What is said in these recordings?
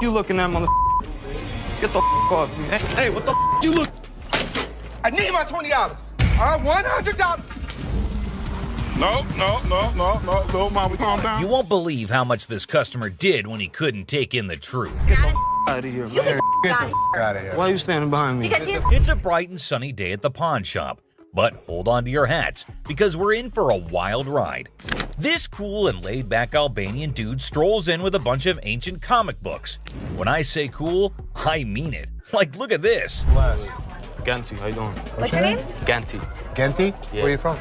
you looking at, mother? Get the off me. Hey, what the you look? I need my $20. $100. No, Mom, calm down. You won't believe how much this customer did when he couldn't take in the truth. Get the out of here, man. Get the Out of here. Why are you standing behind me? Because you It's a bright and sunny day at the pawn shop, but hold on to your hats because we're in for a wild ride. This cool and laid-back Albanian dude strolls in with a bunch of ancient comic books. When I say cool, I mean it. Like, look at this. Bless. Ganti, how you doing? What's your name? Ganti. Genty? Yeah. Where are you from?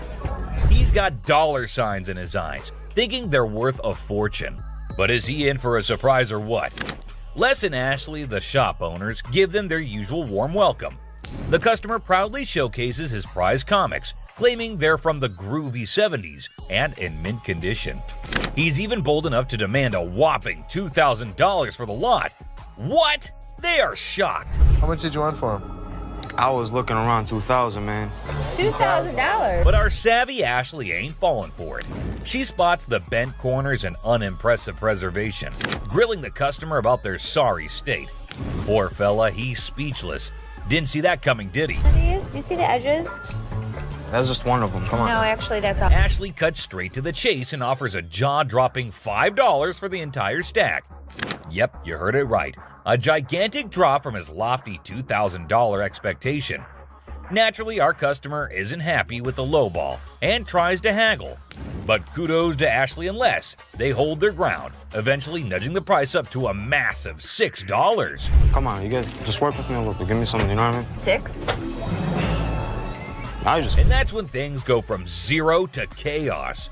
He's got dollar signs in his eyes, thinking they're worth a fortune. But is he in for a surprise or what? Les and Ashley, the shop owners, give them their usual warm welcome. The customer proudly showcases his prize comics, claiming they're from the groovy 70s and in mint condition. He's even bold enough to demand a whopping $2,000 for the lot. What? They are shocked. How much did you want for him? I was looking around 2,000, man. $2,000. But our savvy Ashley ain't falling for it. She spots the bent corners and unimpressive preservation, grilling the customer about their sorry state. Poor fella, he's speechless. Didn't see that coming, did he? Do you see the edges? That's just one of them. Come on. No, actually, that's all. Ashley cuts straight to the chase and offers a jaw-dropping $5 for the entire stack. Yep, you heard it right. A gigantic drop from his lofty $2,000 expectation. Naturally, our customer isn't happy with the lowball and tries to haggle. But kudos to Ashley and Les. They hold their ground, eventually nudging the price up to a massive $6. Come on, you guys, just work with me a little bit. Give me something, you know what I mean? 6? I just... And that's when things go from zero to chaos.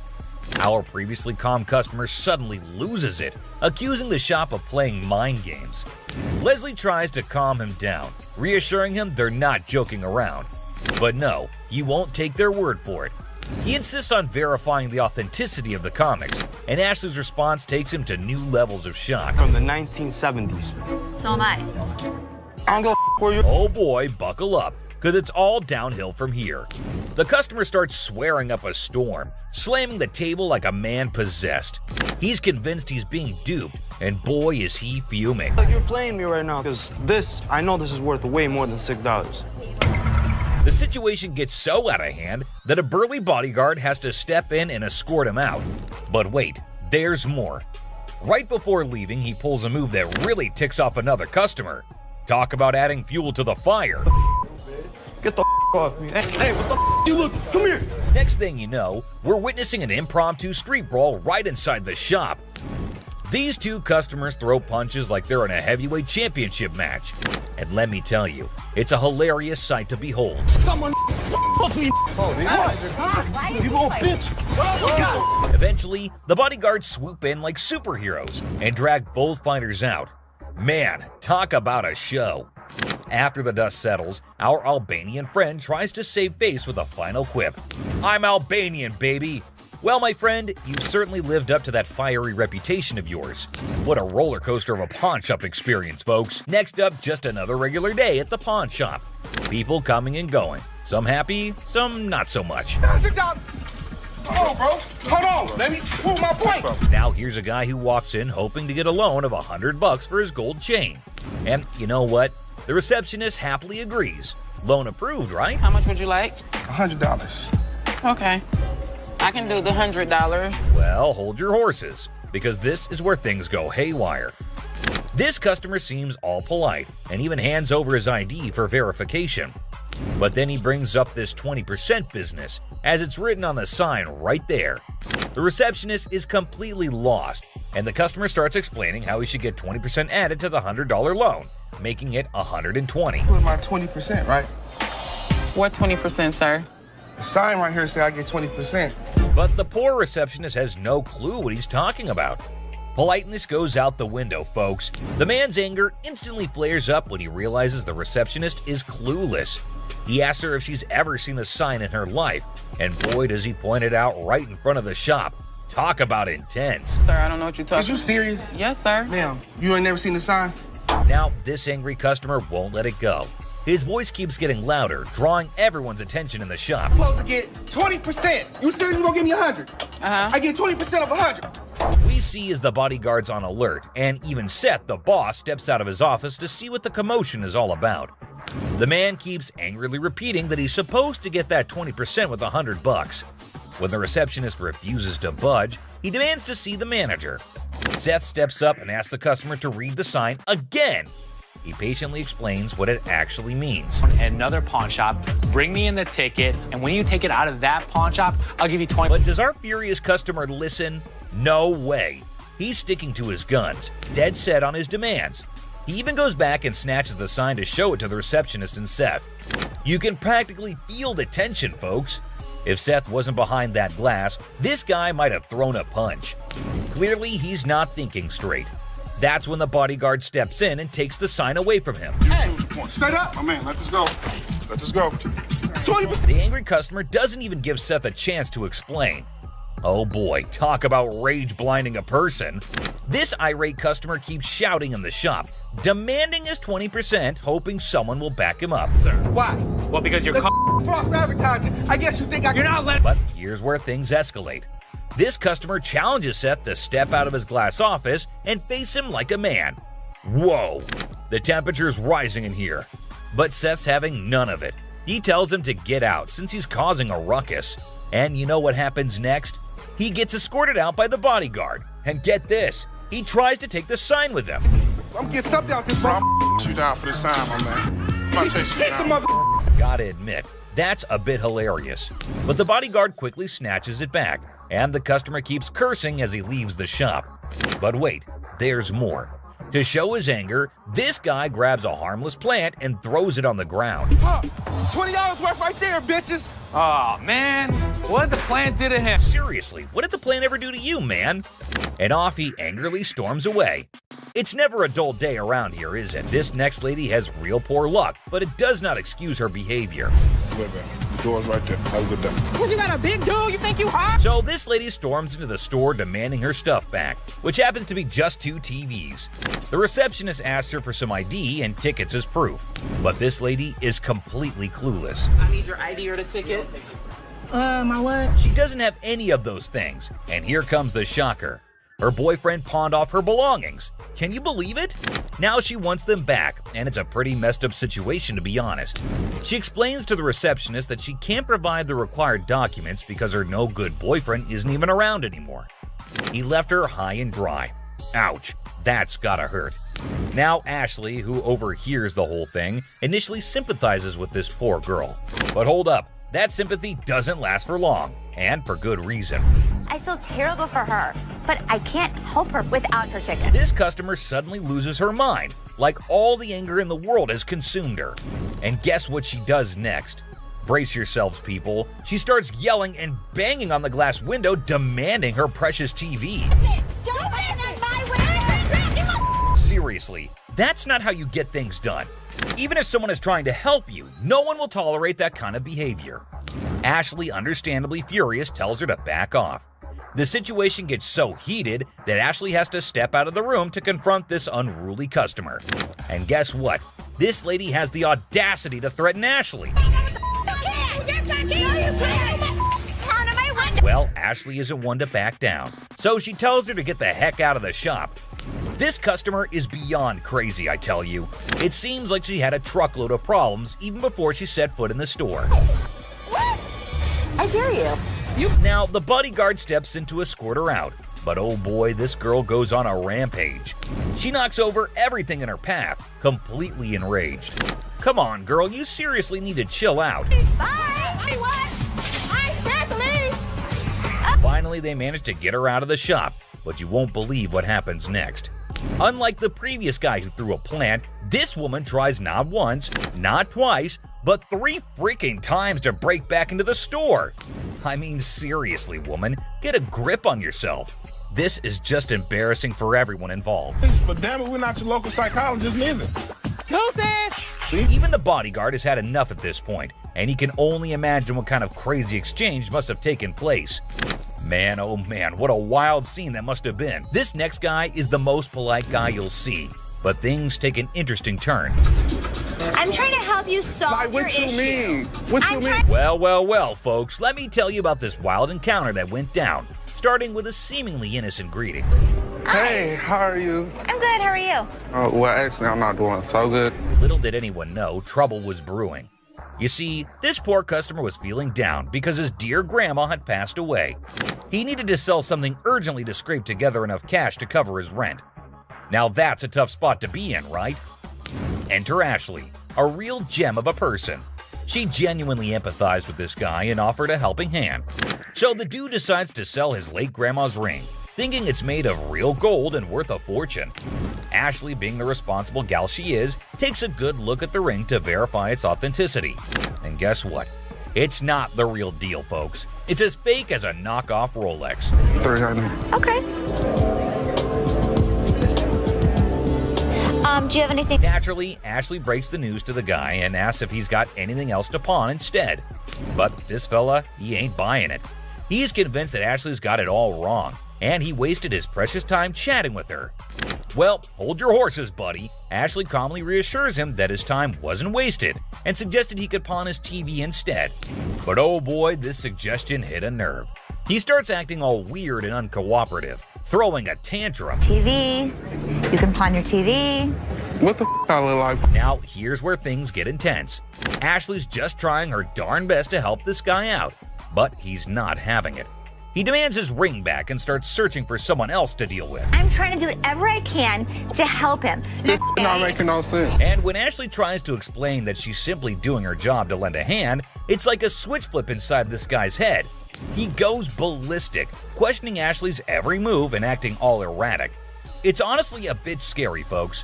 Our previously calm customer suddenly loses it, accusing the shop of playing mind games. Leslie tries to calm him down, reassuring him they're not joking around. But no, he won't take their word for it. He insists on verifying the authenticity of the comics, and Ashley's response takes him to new levels of shock. From the 1970s. So am I. I don't give a where you... Oh boy, buckle up, because it's all downhill from here. The customer starts swearing up a storm, slamming the table like a man possessed. He's convinced he's being duped, and boy is he fuming. Like you're playing me right now, because this, I know this is worth way more than $6. The situation gets so out of hand that a burly bodyguard has to step in and escort him out. But wait, there's more. Right before leaving, he pulls a move that really ticks off another customer. Talk about adding fuel to the fire. Get the off me. Hey, what the you look? Come here. Next thing you know, we're witnessing an impromptu street brawl right inside the shop. These two customers throw punches like they're in a heavyweight championship match. And let me tell you, it's a hilarious sight to behold. Come on, fuck me. You little bitch. Eventually, the bodyguards swoop in like superheroes and drag both fighters out. Man, talk about a show. After the dust settles, our Albanian friend tries to save face with a final quip. I'm Albanian, baby. Well, my friend, you've certainly lived up to that fiery reputation of yours. What a roller coaster of a pawn shop experience, folks. Next up, just another regular day at the pawn shop. People coming and going. Some happy, some not so much. $100. Oh, bro. Hold on. Let me prove my point. Now here's a guy who walks in hoping to get a loan of $100 for his gold chain. And you know what? The receptionist happily agrees. Loan approved, right? How much would you like? $100. Okay. I can do the $100. Well, hold your horses, because this is where things go haywire. This customer seems all polite and even hands over his ID for verification. But then he brings up this 20% business, as it's written on the sign right there. The receptionist is completely lost, and the customer starts explaining how he should get 20% added to the $100 loan, making it $120. Put my 20%, right? What 20%, sir? The sign right here say I get 20%. But the poor receptionist has no clue what he's talking about. Politeness goes out the window, folks. The man's anger instantly flares up when he realizes the receptionist is clueless. He asks her if she's ever seen the sign in her life, and boy does he point it out right in front of the shop. Talk about intense. Sir, I don't know what you're talking Is you serious? Yes, sir. Ma'am, you ain't never seen the sign? Now, this angry customer won't let it go. His voice keeps getting louder, drawing everyone's attention in the shop. I'm supposed to get 20%. You serious? You gonna give me 100? Uh-huh. I get 20% of 100. We we see is the bodyguards on alert, and even Seth, the boss, steps out of his office to see what the commotion is all about. The man keeps angrily repeating that he's supposed to get that 20% with $100. When the receptionist refuses to budge, he demands to see the manager. Seth steps up and asks the customer to read the sign again. He patiently explains what it actually means. At another pawn shop, bring me in the ticket, and when you take it out of that pawn shop, I'll give you 20. But does our furious customer listen? No way. He's sticking to his guns, dead set on his demands. He even goes back and snatches the sign to show it to the receptionist and Seth. You can practically feel the tension, folks. If Seth wasn't behind that glass, this guy might have thrown a punch. Clearly, he's not thinking straight. That's when the bodyguard steps in and takes the sign away from him. Hey, straight up. My man, let this go. Let this go. 20%. The angry customer doesn't even give Seth a chance to explain. Oh boy, talk about rage blinding a person. This irate customer keeps shouting in the shop, demanding his 20%, hoping someone will back him up. Why? Well, because you're That's false advertising. I guess you think I can. You're not letting. But here's where things escalate. This customer challenges Seth to step out of his glass office and face him like a man. Whoa, the temperature's rising in here. But Seth's having none of it. He tells him to get out since he's causing a ruckus. And you know what happens next? He gets escorted out by the bodyguard. And get this, he tries to take the sign with him. I'm getting something out this, Bro, bro. I'm you down for this time, my man. I'm about to chase you Kick the down. mother. Gotta admit, that's a bit hilarious. But the bodyguard quickly snatches it back, and the customer keeps cursing as he leaves the shop. But wait, there's more. To show his anger, this guy grabs a harmless plant and throws it on the ground. $20 worth right there, bitches. Oh, man. What did the plant do to him? Seriously, what did the plant ever do to you, man? And off he angrily storms away. It's never a dull day around here, is it? This next lady has real poor luck, but it does not excuse her behavior. Wait, man. The door's right there. Have a good day. Because you got a big dude, you think you hot? So this lady storms into the store demanding her stuff back, which happens to be just 2 TVs. The receptionist asks her for some ID and tickets as proof, but this lady is completely clueless. I need your ID or the tickets. My what? She doesn't have any of those things, and here comes the shocker. Her boyfriend pawned off her belongings. Can you believe it? Now she wants them back, and it's a pretty messed up situation to be honest. She explains to the receptionist that she can't provide the required documents because her no-good boyfriend isn't even around anymore. He left her high and dry. Ouch, that's gotta hurt. Now Ashley, who overhears the whole thing, initially sympathizes with this poor girl. But hold up, that sympathy doesn't last for long, and for good reason. I feel terrible for her, but I can't help her without her ticket. This customer suddenly loses her mind, like all the anger in the world has consumed her. And guess what she does next? Brace yourselves, people. She starts yelling and banging on the glass window, demanding her precious TV. Don't bang on my window! Seriously, that's not how you get things done. Even if someone is trying to help you, no one will tolerate that kind of behavior. Ashley, understandably furious, tells her to back off. The situation gets so heated that Ashley has to step out of the room to confront this unruly customer. And guess what? This lady has the audacity to threaten Ashley. Well, Ashley isn't one to back down, so she tells her to get the heck out of the shop. This customer is beyond crazy, I tell you. It seems like she had a truckload of problems even before she set foot in the store. What? I dare you. Now, the bodyguard steps in to escort her out, but oh boy, this girl goes on a rampage. She knocks over everything in her path, completely enraged. Come on, girl, you seriously need to chill out. Bye! I won! I can't leave! Finally, they manage to get her out of the shop, but you won't believe what happens next. Unlike the previous guy who threw a plant, this woman tries not once, not twice, but 3 freaking times to break back into the store. I mean, seriously, woman, get a grip on yourself. This is just embarrassing for everyone involved. But damn it, we're not your local psychologist neither. Deuces! Even the bodyguard has had enough at this point, and he can only imagine what kind of crazy exchange must have taken place. Man, oh man, what a wild scene that must have been. This next guy is the most polite guy you'll see, but things take an interesting turn. I'm trying to help you solve your issue. What you mean? Well, folks, let me tell you about this wild encounter that went down. starting with a seemingly innocent greeting. Hey, how are you? I'm good. How are you? Well, actually, I'm not doing so good. Little did anyone know trouble was brewing. You see, this poor customer was feeling down because his dear grandma had passed away. He needed to sell something urgently to scrape together enough cash to cover his rent. Now that's a tough spot to be in, right? Enter Ashley, a real gem of a person. She genuinely empathized with this guy and offered a helping hand. So the dude decides to sell his late grandma's ring, thinking it's made of real gold and worth a fortune. Ashley, being the responsible gal she is, takes a good look at the ring to verify its authenticity. And guess what? It's not the real deal, folks. It's as fake as a knockoff Rolex. 300. Okay. Do you have anything? Naturally, Ashley breaks the news to the guy and asks if he's got anything else to pawn instead. But this fella, he ain't buying it. He's convinced that Ashley's got it all wrong, and he wasted his precious time chatting with her. Well, hold your horses, buddy. Ashley calmly reassures him that his time wasn't wasted and suggested he could pawn his TV instead. But oh boy, this suggestion hit a nerve. He starts acting all weird and uncooperative, throwing a tantrum. TV. You can pawn your TV. What the I look like? Now, here's where things get intense. Ashley's just trying her darn best to help this guy out, but he's not having it. He demands his ring back and starts searching for someone else to deal with. I'm trying to do whatever I can to help him. This not making no sense. And when Ashley tries to explain that she's simply doing her job to lend a hand, it's like a switch flip inside this guy's head. He goes ballistic, questioning Ashley's every move and acting all erratic. It's honestly a bit scary, folks.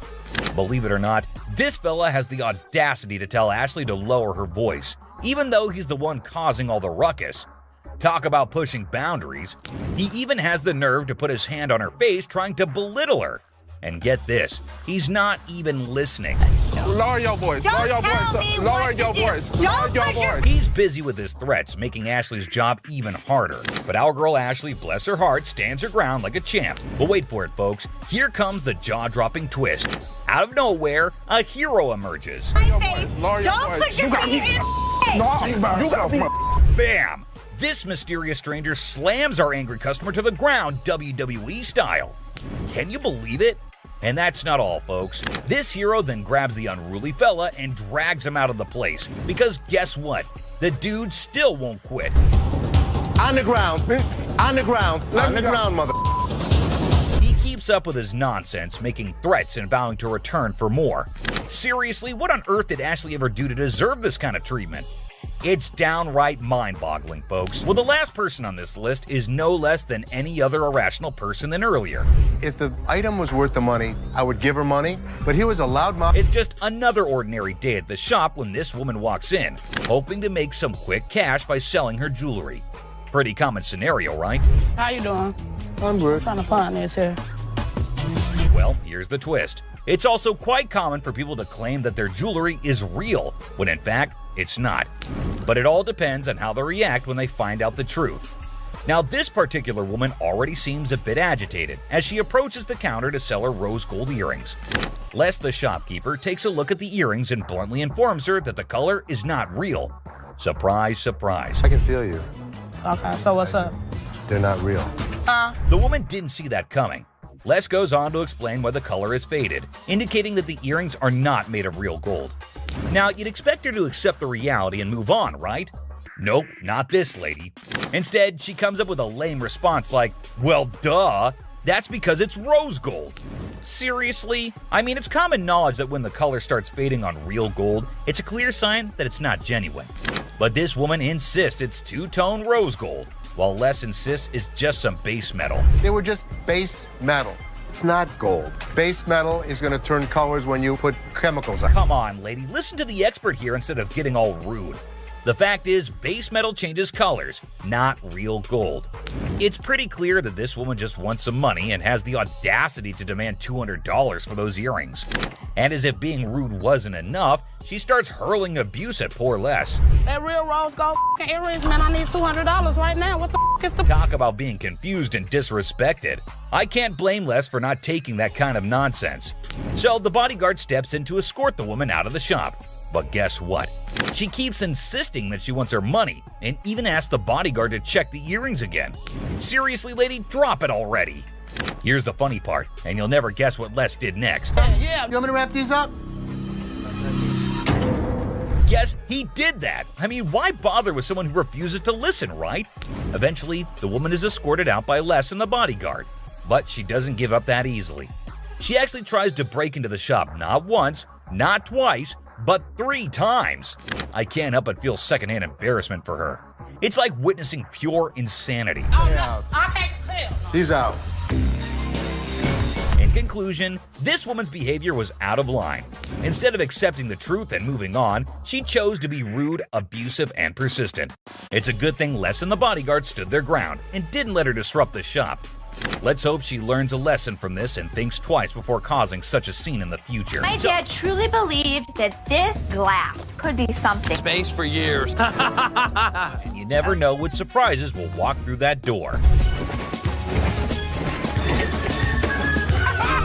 Believe it or not, this fella has the audacity to tell Ashley to lower her voice, even though he's the one causing all the ruckus. Talk about pushing boundaries. He even has the nerve to put his hand on her face trying to belittle her. And get this, he's not even listening. Lower your voice. Don't Lower your tell voice. me Lower what your to do. voice. Don't Lower your push your- voice. He's busy with his threats, making Ashley's job even harder. But our girl Ashley, bless her heart, stands her ground like a champ. But wait for it, folks. Here comes the jaw-dropping twist. Out of nowhere, a hero emerges. My face. Lower your Don't voice. put your You got finger me. in No, my face. you got me. Bam! This mysterious stranger slams our angry customer to the ground WWE style. Can you believe it? And that's not all, folks. This hero then grabs the unruly fella and drags him out of the place. Because guess what? The dude still won't quit. On the ground. On the ground. On the ground, mother. He keeps up with his nonsense, making threats and vowing to return for more. Seriously, what on earth did Ashley ever do to deserve this kind of treatment? It's downright mind-boggling, folks. Well, the last person on this list is no less than any other irrational person than earlier. If the item was worth the money, I would give her money, but he was a loudmouth. It's just another ordinary day at the shop when this woman walks in, hoping to make some quick cash by selling her jewelry. Pretty common scenario, right? How you doing? I'm good. Trying to find this here. Well, here's the twist. It's also quite common for people to claim that their jewelry is real, when in fact, it's not. But it all depends on how they react when they find out the truth. Now, this particular woman already seems a bit agitated as she approaches the counter to sell her rose gold earrings. Les, the shopkeeper, takes a look at the earrings and bluntly informs her that the color is not real. Surprise, surprise. I can feel you. Okay, so what's up? They're not real. The woman didn't see that coming. Les goes on to explain why the color is faded, indicating that the earrings are not made of real gold. Now, you'd expect her to accept the reality and move on, right? Nope, not this lady. Instead, she comes up with a lame response like, well, duh, that's because it's rose gold. Seriously? I mean, it's common knowledge that when the color starts fading on real gold, it's a clear sign that it's not genuine. But this woman insists it's two-tone rose gold, while Les insists it's just some base metal. They were just base metal. It's not gold. Base metal is going to turn colors when you put chemicals on. Come on, lady, listen to the expert here instead of getting all rude. The fact is, base metal changes colors, not real gold. It's pretty clear that this woman just wants some money and has the audacity to demand $200 for those earrings. And as if being rude wasn't enough, she starts hurling abuse at poor Les. That real rose gold earrings, man, I need $200 right now. What the is the Talk about being confused and disrespected. I can't blame Les for not taking that kind of nonsense. So the bodyguard steps in to escort the woman out of the shop. But guess what? She keeps insisting that she wants her money and even asks the bodyguard to check the earrings again. Seriously, lady, drop it already. Here's the funny part, and you'll never guess what Les did next. Yeah. You want me to wrap these up? Yes, he did that. I mean, why bother with someone who refuses to listen, right? Eventually, the woman is escorted out by Les and the bodyguard. But she doesn't give up that easily. She actually tries to break into the shop not once, not twice, but 3 times. I can't help but feel secondhand embarrassment for her. It's like witnessing pure insanity. Out. I can't tell. He's out. In conclusion, this woman's behavior was out of line. Instead of accepting the truth and moving on, she chose to be rude, abusive, and persistent. It's a good thing Les and the bodyguard stood their ground and didn't let her disrupt the shop. Let's hope she learns a lesson from this and thinks twice before causing such a scene in the future. My dad truly believed that this glass could be something. Space for years. And you never know what surprises will walk through that door.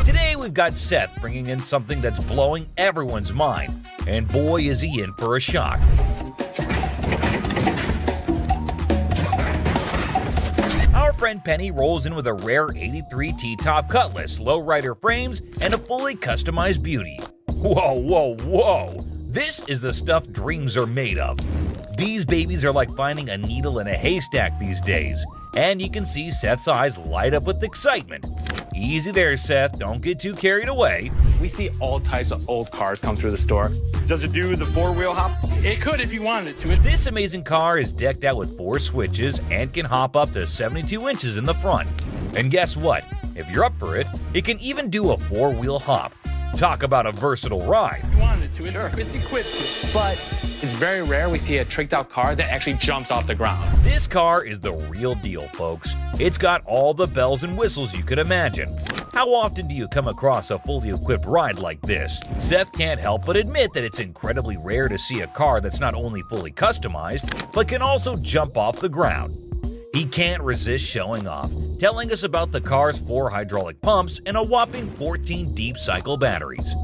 Today we've got Seth bringing in something that's blowing everyone's mind, and boy is he in for a shock. Our friend Penny rolls in with a rare 83 T-top Cutlass, lowrider frames, and a fully customized beauty. Whoa, whoa, whoa! This is the stuff dreams are made of. These babies are like finding a needle in a haystack these days, and you can see Seth's eyes light up with excitement. Easy there, Seth, don't get too carried away. We see all types of old cars come through the store. Does it do the 4-wheel hop? It could if you wanted it to. This amazing car is decked out with 4 switches and can hop up to 72 inches in the front. And guess what? If you're up for it, it can even do a 4-wheel hop. Talk about a versatile ride. If you wanted to, it's equipped to. But it's very rare we see a tricked out car that actually jumps off the ground. This car is the real deal, folks. It's got all the bells and whistles you could imagine. How often do you come across a fully equipped ride like this? Seth can't help but admit that it's incredibly rare to see a car that's not only fully customized, but can also jump off the ground. He can't resist showing off, telling us about the car's 4 hydraulic pumps and a whopping 14 deep cycle batteries.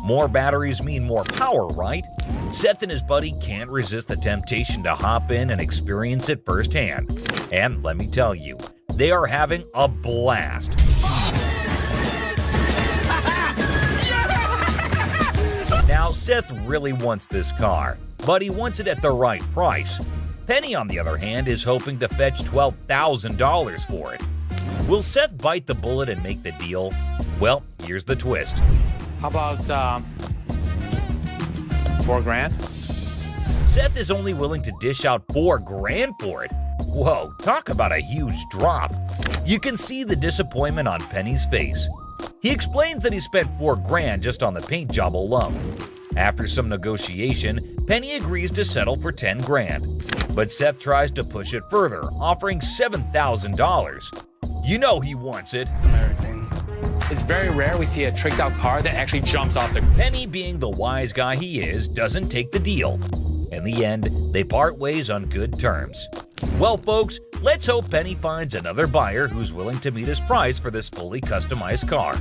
More batteries mean more power, right? Seth and his buddy can't resist the temptation to hop in and experience it firsthand. And let me tell you, they are having a blast. Now, Seth really wants this car, but he wants it at the right price. Penny, on the other hand, is hoping to fetch $12,000 for it. Will Seth bite the bullet and make the deal? Well, here's the twist. How about $4,000? Seth is only willing to dish out $4,000 for it. Whoa, talk about a huge drop. You can see the disappointment on Penny's face. He explains that he spent $4,000 just on the paint job alone. After some negotiation, Penny agrees to settle for $10,000. But Seth tries to push it further, offering $7,000. You know he wants it. It's very rare we see a tricked out car that actually jumps off the. Penny, being the wise guy he is, doesn't take the deal. In the end, they part ways on good terms. Well, folks, let's hope Penny finds another buyer who's willing to meet his price for this fully customized car.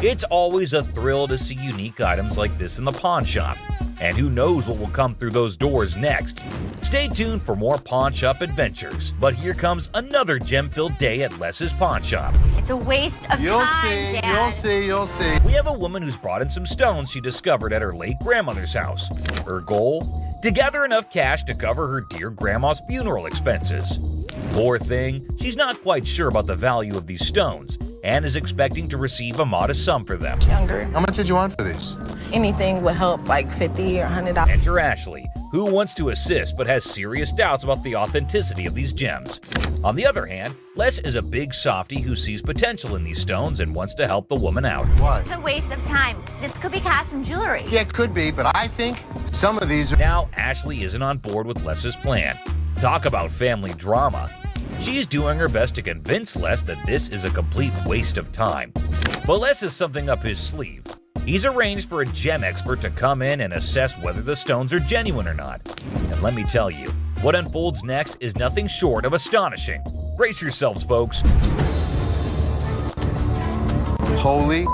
It's always a thrill to see unique items like this in the pawn shop. And who knows what will come through those doors next. Stay tuned for more pawn shop adventures. But here comes another gem-filled day at Les's pawn shop. It's a waste of time, Dad. You'll see. We have a woman who's brought in some stones she discovered at her late grandmother's house. Her goal? To gather enough cash to cover her dear grandma's funeral expenses. Poor thing, she's not quite sure about the value of these stones and is expecting to receive a modest sum for them. Younger. How much did you want for these? Anything would help, like $50 or $100. Enter Ashley, who wants to assist but has serious doubts about the authenticity of these gems. On the other hand, Les is a big softie who sees potential in these stones and wants to help the woman out. What? It's a waste of time. This could be custom jewelry. Yeah, it could be, but I think some of these are... Now, Ashley isn't on board with Les's plan. Talk about family drama. She's doing her best to convince Les that this is a complete waste of time. But Les has something up his sleeve. He's arranged for a gem expert to come in and assess whether the stones are genuine or not. And let me tell you, what unfolds next is nothing short of astonishing. Brace yourselves, folks. Holy...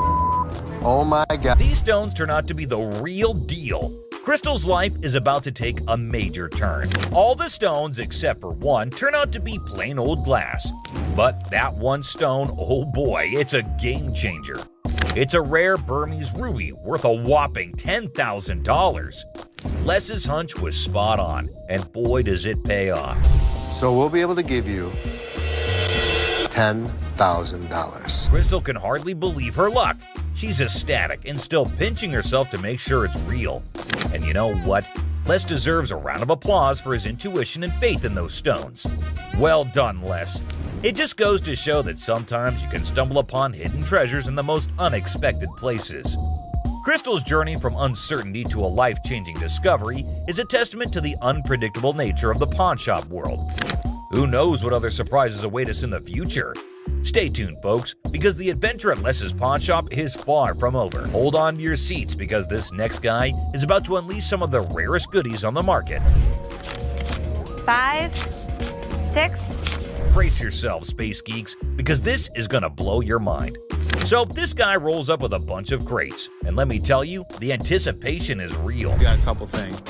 Oh my God. These stones turn out to be the real deal. Crystal's life is about to take a major turn. All the stones, except for one, turn out to be plain old glass. But that one stone, oh boy, it's a game changer. It's a rare Burmese ruby worth a whopping $10,000. Les's hunch was spot on, and boy does it pay off. So we'll be able to give you $10,000. Crystal can hardly believe her luck. She's ecstatic and still pinching herself to make sure it's real. And you know what? Les deserves a round of applause for his intuition and faith in those stones. Well done, Les. It just goes to show that sometimes you can stumble upon hidden treasures in the most unexpected places. Crystal's journey from uncertainty to a life-changing discovery is a testament to the unpredictable nature of the pawnshop world. Who knows what other surprises await us in the future? Stay tuned, folks, because the adventure at Les's pawnshop is far from over. Hold on to your seats because this next guy is about to unleash some of the rarest goodies on the market. 5, 6. Brace yourselves, space geeks, because this is gonna blow your mind. So this guy rolls up with a bunch of crates, and let me tell you, the anticipation is real. Got a couple things.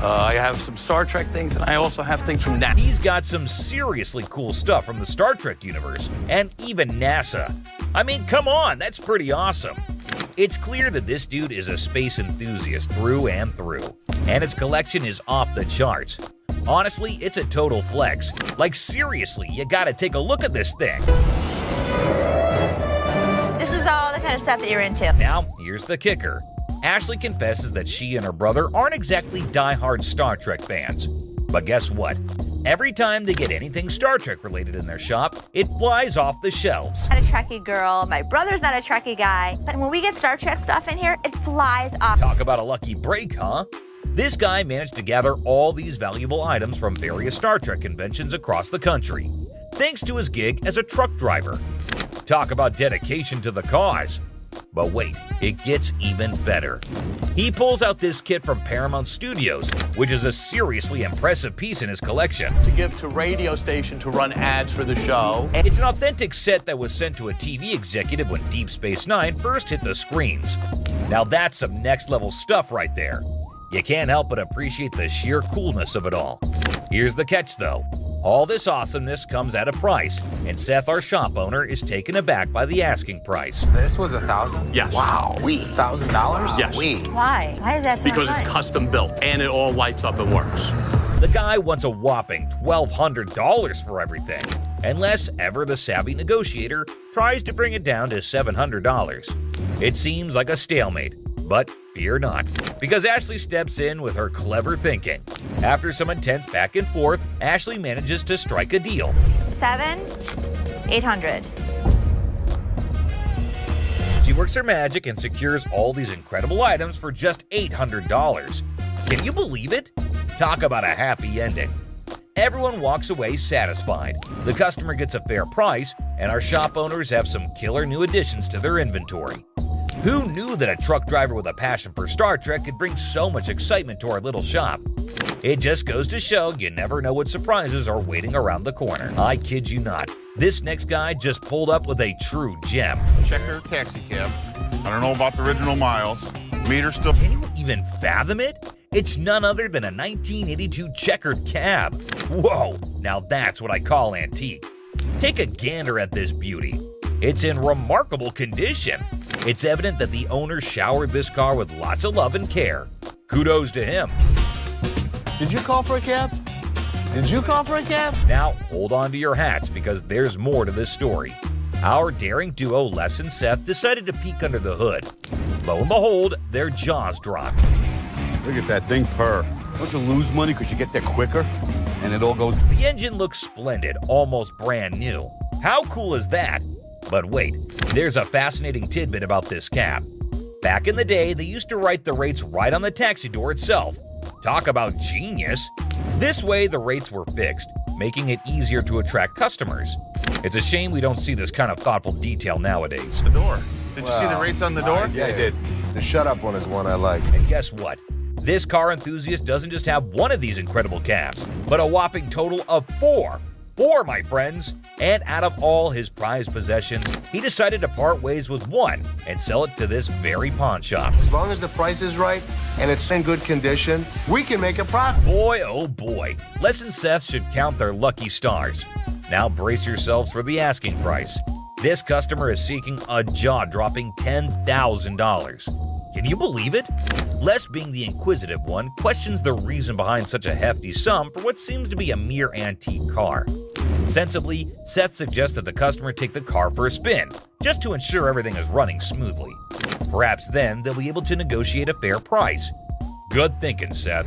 I have some Star Trek things, and I also have things from NASA. He's got some seriously cool stuff from the Star Trek universe, and even NASA. I mean, come on, that's pretty awesome. It's clear that this dude is a space enthusiast through and through, and his collection is off the charts. Honestly, it's a total flex. Like seriously, you gotta take a look at this thing. This is all the kind of stuff that you're into. Now, here's the kicker. Ashley confesses that she and her brother aren't exactly die-hard Star Trek fans. But guess what? Every time they get anything Star Trek related in their shop, it flies off the shelves. I'm not a Trekkie girl, my brother's not a Trekkie guy, but when we get Star Trek stuff in here, it flies off. Talk about a lucky break, huh? This guy managed to gather all these valuable items from various Star Trek conventions across the country, thanks to his gig as a truck driver. Talk about dedication to the cause. But wait, it gets even better. He pulls out this kit from Paramount Studios, which is a seriously impressive piece in his collection. To give to radio station to run ads for the show. And it's an authentic set that was sent to a TV executive when Deep Space Nine first hit the screens. Now that's some next level stuff right there. You can't help but appreciate the sheer coolness of it all. Here's the catch though. All this awesomeness comes at a price, and Seth, our shop owner, is taken aback by the asking price. This was $1,000? Yes. Wow. $1,000? Yes. Why? Why is that so Because much? it's custom built and it all lights up and works. The guy wants a whopping $1,200 for everything, unless ever the savvy negotiator tries to bring it down to $700. It seems like a stalemate, but fear not, because Ashley steps in with her clever thinking. After some intense back and forth, Ashley manages to strike a deal. 7, 800. She works her magic and secures all these incredible items for just $800. Can you believe it? Talk about a happy ending. Everyone walks away satisfied. The customer gets a fair price, and our shop owners have some killer new additions to their inventory. Who knew that a truck driver with a passion for Star Trek could bring so much excitement to our little shop? It just goes to show you never know what surprises are waiting around the corner. I kid you not. This next guy just pulled up with a true gem. Checkered taxi cab. I don't know about the original miles. Meter still. Can you even fathom it? It's none other than a 1982 Checkered Cab. Whoa, now that's what I call antique. Take a gander at this beauty. It's in remarkable condition. It's evident that the owner showered this car with lots of love and care. Kudos to him. Did you call for a cab? Did you call for a cab? Now, hold on to your hats because there's more to this story. Our daring duo, Les and Seth, decided to peek under the hood. Lo and behold, their jaws dropped. Look at that thing purr. Don't you lose money because you get there quicker? And it all goes... The engine looks splendid, almost brand new. How cool is that? But wait, there's a fascinating tidbit about this cab. Back in the day, they used to write the rates right on the taxi door itself. Talk about genius! This way, the rates were fixed, making it easier to attract customers. It's a shame we don't see this kind of thoughtful detail nowadays. The door. Did you see the rates on the door? Yeah, I did. The shut up one is one I like. And guess what? This car enthusiast doesn't just have one of these incredible cabs, but a whopping total of four 4, my friends. And out of all his prized possessions, he decided to part ways with one and sell it to this very pawn shop. As long as the price is right and it's in good condition, we can make a profit. Boy, oh boy, Les and Seth should count their lucky stars. Now brace yourselves for the asking price. This customer is seeking a jaw-dropping $10,000. Can you believe it? Les, being the inquisitive one, questions the reason behind such a hefty sum for what seems to be a mere antique car. Sensibly, Seth suggests that the customer take the car for a spin, just to ensure everything is running smoothly. Perhaps then they'll be able to negotiate a fair price. Good thinking, Seth.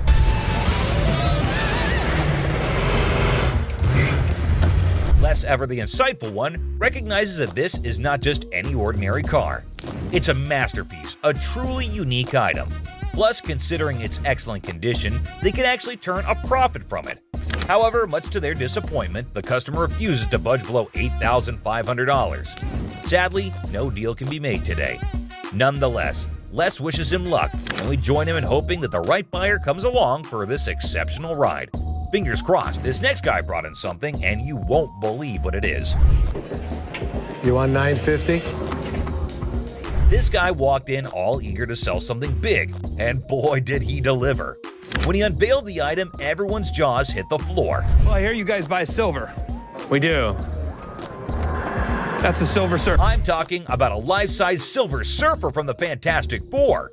Les, ever the insightful one, recognizes that this is not just any ordinary car. It's a masterpiece, a truly unique item. Plus, considering its excellent condition, they can actually turn a profit from it. However, much to their disappointment, the customer refuses to budge below $8,500. Sadly, no deal can be made today. Nonetheless, Les wishes him luck, and we join him in hoping that the right buyer comes along for this exceptional ride. Fingers crossed, this next guy brought in something, and you won't believe what it is. You want $950? This guy walked in all eager to sell something big, and boy did he deliver. When he unveiled the item, everyone's jaws hit the floor. Well, I hear you guys buy silver. We do. That's a Silver Surfer. I'm talking about a life-size Silver Surfer from the Fantastic Four.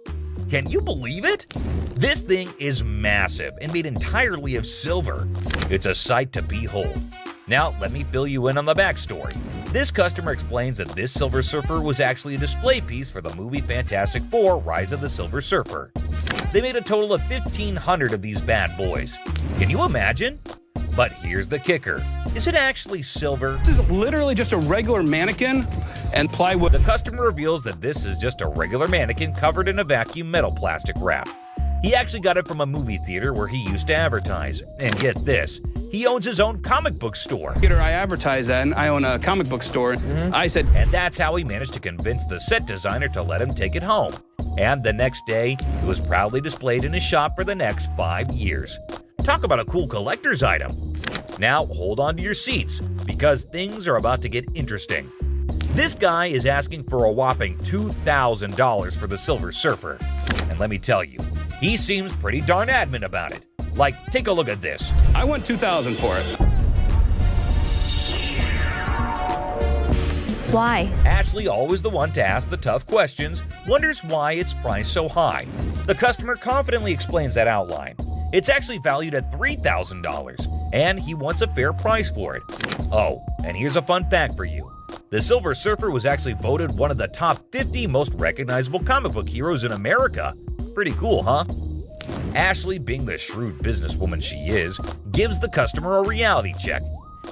Can you believe it? This thing is massive and made entirely of silver. It's a sight to behold. Now, let me fill you in on the backstory. This customer explains that this Silver Surfer was actually a display piece for the movie Fantastic Four: Rise of the Silver Surfer. They made a total of 1,500 of these bad boys. Can you imagine? But here's the kicker. Is it actually silver? This is literally just a regular mannequin and plywood. The customer reveals that this is just a regular mannequin covered in a vacuum metal plastic wrap. He actually got it from a movie theater where he used to advertise. And get this, he owns his own comic book store. I advertise that, and I own a comic book store. I said, and that's how he managed to convince the set designer to let him take it home. And the next day, it was proudly displayed in his shop for the next 5 years. Talk about a cool collector's item. Now hold on to your seats, because things are about to get interesting. This guy is asking for a whopping $2,000 for the Silver Surfer. And let me tell you, he seems pretty darn adamant about it. Like, take a look at this. I want $2,000 for it. Why? Ashley, always the one to ask the tough questions, wonders why it's priced so high. The customer confidently explains that outline. It's actually valued at $3,000, and he wants a fair price for it. Oh, and here's a fun fact for you. The Silver Surfer was actually voted one of the top 50 most recognizable comic book heroes in America. Pretty cool, huh? Ashley, being the shrewd businesswoman she is, gives the customer a reality check.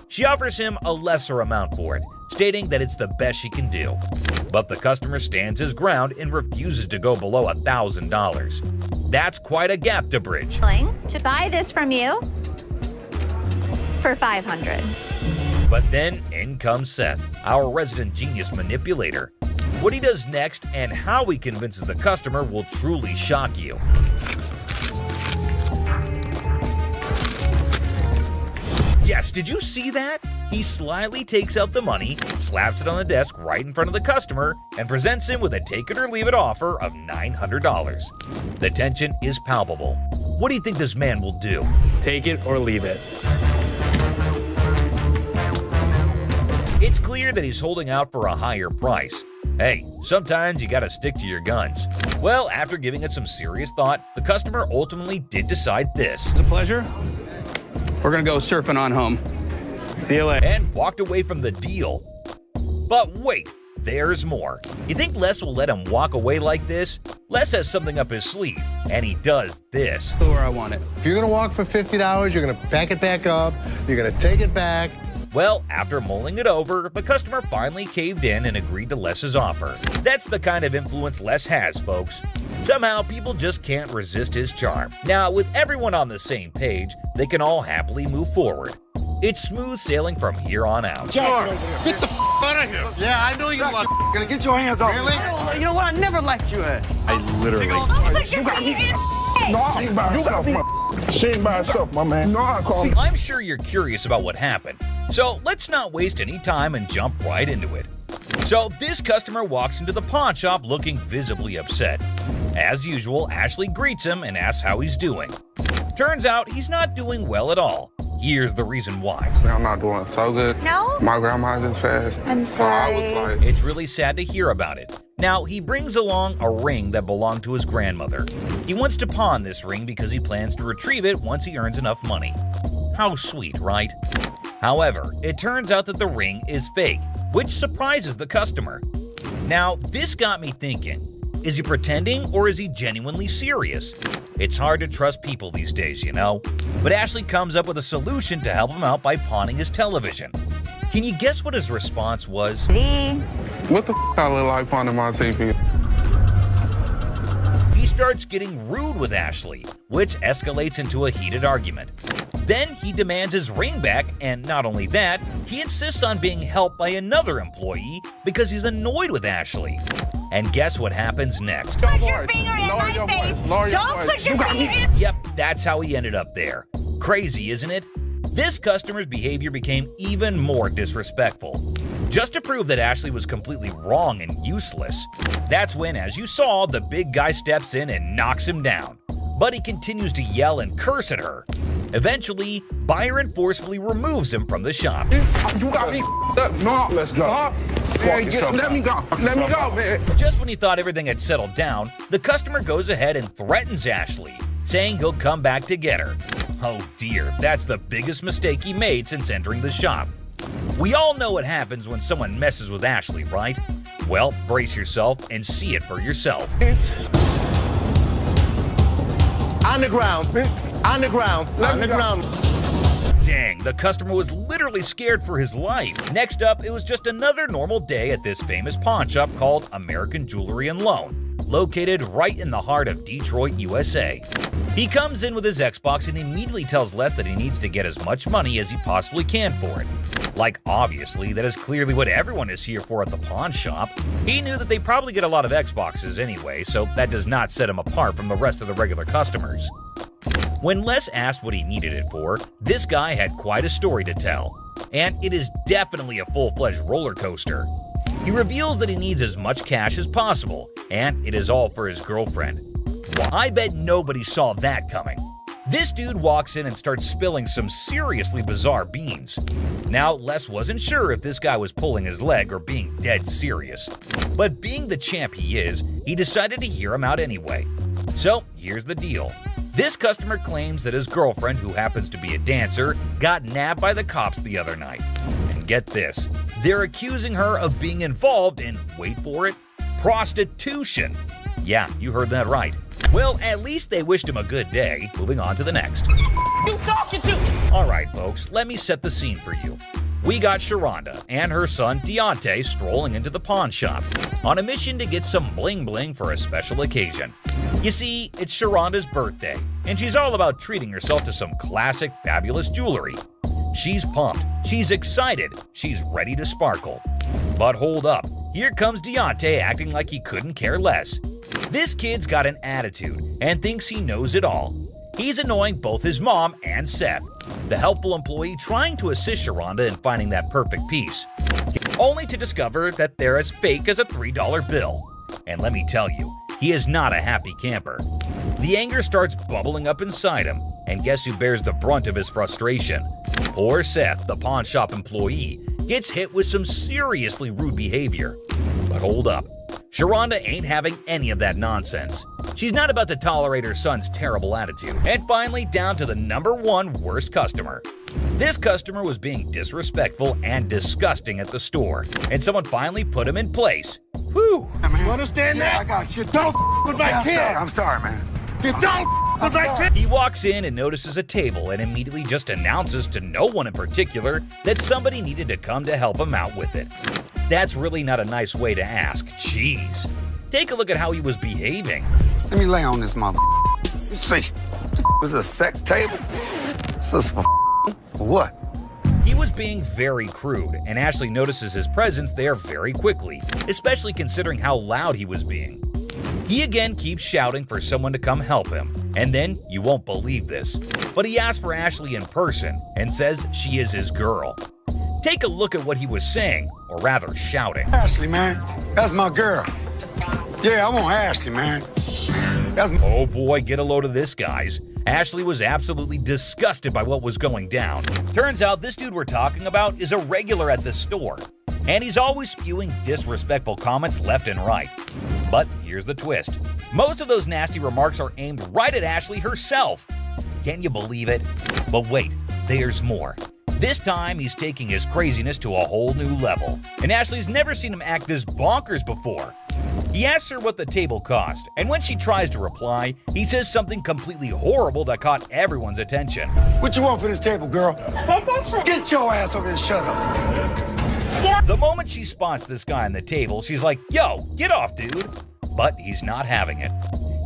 She offers him a lesser amount for it, stating that it's the best she can do. But the customer stands his ground and refuses to go below $1,000. That's quite a gap to bridge. To buy this from you for $500. But then in comes Seth, our resident genius manipulator. What he does next and how he convinces the customer will truly shock you. Yes, did you see that? He slyly takes out the money, slaps it on the desk right in front of the customer, and presents him with a take it or leave it offer of $900. The tension is palpable. What do you think this man will do? Take it or leave it. It's clear that he's holding out for a higher price. Hey, sometimes you gotta stick to your guns. Well, after giving it some serious thought, the customer ultimately did decide this. It's a pleasure. We're gonna go surfing on home. See you later. And walked away from the deal. But wait, there's more. You think Les will let him walk away like this? Les has something up his sleeve, and he does this. Where I want it. If you're gonna walk for $50, you're gonna pack it back up, you're gonna take it back. Well, after mulling it over, the customer finally caved in and agreed to Les's offer. That's the kind of influence Les has, folks. Somehow, people just can't resist his charm. Now, with everyone on the same page, they can all happily move forward. It's smooth sailing from here on out. Get the out of here. Yeah, I know you're gonna get your hands off. Really? You know what? I never liked you. I literally. She ain't by herself, my man. I'm sure you're curious about what happened. So let's not waste any time and jump right into it. So this customer walks into the pawn shop looking visibly upset. As usual, Ashley greets him and asks how he's doing. Turns out he's not doing well at all. Here's the reason why. I'm not doing so good. No? My grandma just passed. I'm sorry. I was like, It's really sad to hear about it. Now, he brings along a ring that belonged to his grandmother. He wants to pawn this ring because he plans to retrieve it once he earns enough money. How sweet, right? However, it turns out that the ring is fake, which surprises the customer. Now, this got me thinking, is he pretending or is he genuinely serious? It's hard to trust people these days, you know? But Ashley comes up with a solution to help him out by pawning his television. Can you guess what his response was? what the I look like pawning my TV? He starts getting rude with Ashley, which escalates into a heated argument. Then he demands his ring back, and not only that, he insists on being helped by another employee because he's annoyed with Ashley. And guess what happens next? Put your finger in my face. Don't put your finger in. Yep, that's how he ended up there. Crazy, isn't it? This customer's behavior became even more disrespectful. Just to prove that Ashley was completely wrong and useless, that's when, as you saw, the big guy steps in and knocks him down. But he continues to yell and curse at her. Eventually, Byron forcefully removes him from the shop. You got me up. No, let's go. Man, let me go. Let me go, man. Just when he thought everything had settled down, the customer goes ahead and threatens Ashley, saying he'll come back to get her. Oh dear, that's the biggest mistake he made since entering the shop. We all know what happens when someone messes with Ashley, right? Well, brace yourself and see it for yourself. On the ground. On the ground. On the ground. Dang, the customer was literally scared for his life. Next up, it was just another normal day at this famous pawn shop called American Jewelry and Loan, located right in the heart of Detroit, USA. He comes in with his Xbox and immediately tells Les that he needs to get as much money as he possibly can for it. Like, obviously, that is clearly what everyone is here for at the pawn shop. He knew that they probably get a lot of Xboxes anyway, so that does not set him apart from the rest of the regular customers. When Les asked what he needed it for, this guy had quite a story to tell. And it is definitely a full-fledged roller coaster. He reveals that he needs as much cash as possible, and it is all for his girlfriend. Well, I bet nobody saw that coming. This dude walks in and starts spilling some seriously bizarre beans. Now, Les wasn't sure if this guy was pulling his leg or being dead serious. But being the champ he is, he decided to hear him out anyway. So, here's the deal. This customer claims that his girlfriend, who happens to be a dancer, got nabbed by the cops the other night. And get this, they're accusing her of being involved in, wait for it, prostitution. Yeah, you heard that right. Well, at least they wished him a good day. Moving on to the next. You talking to? Alright folks, let me set the scene for you. We got Sharonda and her son Deontay strolling into the pawn shop on a mission to get some bling bling for a special occasion. You see, it's Sharonda's birthday, and she's all about treating herself to some classic, fabulous jewelry. She's pumped, she's excited, she's ready to sparkle. But hold up, here comes Deontay acting like he couldn't care less. This kid's got an attitude and thinks he knows it all. He's annoying both his mom and Seth, the helpful employee trying to assist Sharonda in finding that perfect piece, only to discover that they're as fake as a $3 bill. And let me tell you, he is not a happy camper. The anger starts bubbling up inside him, and guess who bears the brunt of his frustration? Poor Seth, the pawn shop employee, gets hit with some seriously rude behavior. But hold up. Sharonda ain't having any of that nonsense. She's not about to tolerate her son's terrible attitude. And finally, down to the #1 worst customer. This customer was being disrespectful and disgusting at the store, and someone finally put him in place. Whew. You understand that? I got you. Don't with my kid. I'm sorry, man. Don't with my kid. He walks in and notices a table and immediately just announces to no one in particular that somebody needed to come to help him out with it. That's really not a nice way to ask. Jeez. Take a look at how he was behaving. Let me lay on this mother. Let's see. This is a sex table? This is for what? He was being very crude, and Ashley notices his presence there very quickly, especially considering how loud he was being. He again keeps shouting for someone to come help him, and then, you won't believe this, but he asks for Ashley in person and says she is his girl. Take a look at what he was saying, or rather shouting. Ashley, man. That's my girl. Yeah, I want Ashley, man. That's my... Oh boy, get a load of this, guys. Ashley was absolutely disgusted by what was going down. Turns out this dude we're talking about is a regular at the store, and he's always spewing disrespectful comments left and right. But here's the twist. Most of those nasty remarks are aimed right at Ashley herself. Can you believe it? But wait, there's more. This time, he's taking his craziness to a whole new level, and Ashley's never seen him act this bonkers before. He asks her what the table cost, and when she tries to reply, he says something completely horrible that caught everyone's attention. What you want for this table, girl? Get your ass over and shut up. The moment she spots this guy on the table, she's like, "Yo, get off, dude." But he's not having it.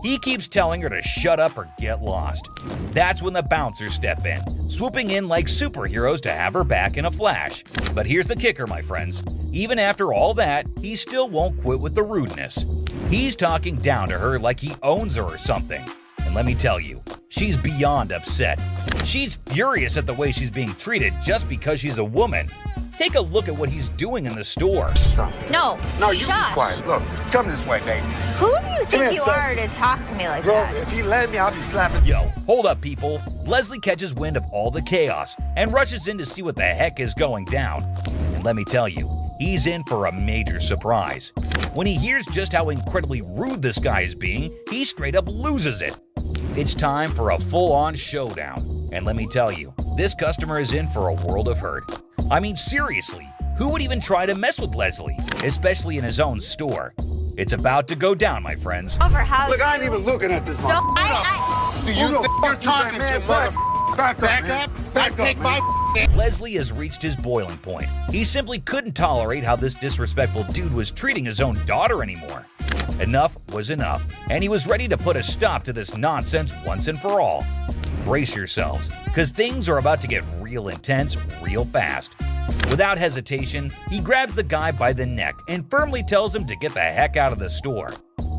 He keeps telling her to shut up or get lost. That's when the bouncers step in, swooping in like superheroes to have her back in a flash. But here's the kicker, my friends. Even after all that, he still won't quit with the rudeness. He's talking down to her like he owns her or something. And let me tell you, she's beyond upset. She's furious at the way she's being treated just because she's a woman. Take a look at what he's doing in the store. No. No, you Josh. be quiet. Look, come this way, baby. Who do you Come think here, you are to talk to me like Bro, that? if he let me, I'll be slapping. Yo, hold up, people. Leslie catches wind of all the chaos and rushes in to see what the heck is going down. And let me tell you, he's in for a major surprise. When he hears just how incredibly rude this guy is being, he straight up loses it. It's time for a full-on showdown. And let me tell you, this customer is in for a world of hurt. I mean, seriously, who would even try to mess with Leslie, especially in his own store? It's about to go down, my friends. Over how Look, I ain't even looking at this mother. Do you think you're talking to mother? Back up. Back up, man. Leslie has reached his boiling point. He simply couldn't tolerate how this disrespectful dude was treating his own daughter anymore. Enough was enough, and he was ready to put a stop to this nonsense once and for all. Brace yourselves, because things are about to get real intense real fast. Without hesitation, he grabs the guy by the neck and firmly tells him to get the heck out of the store.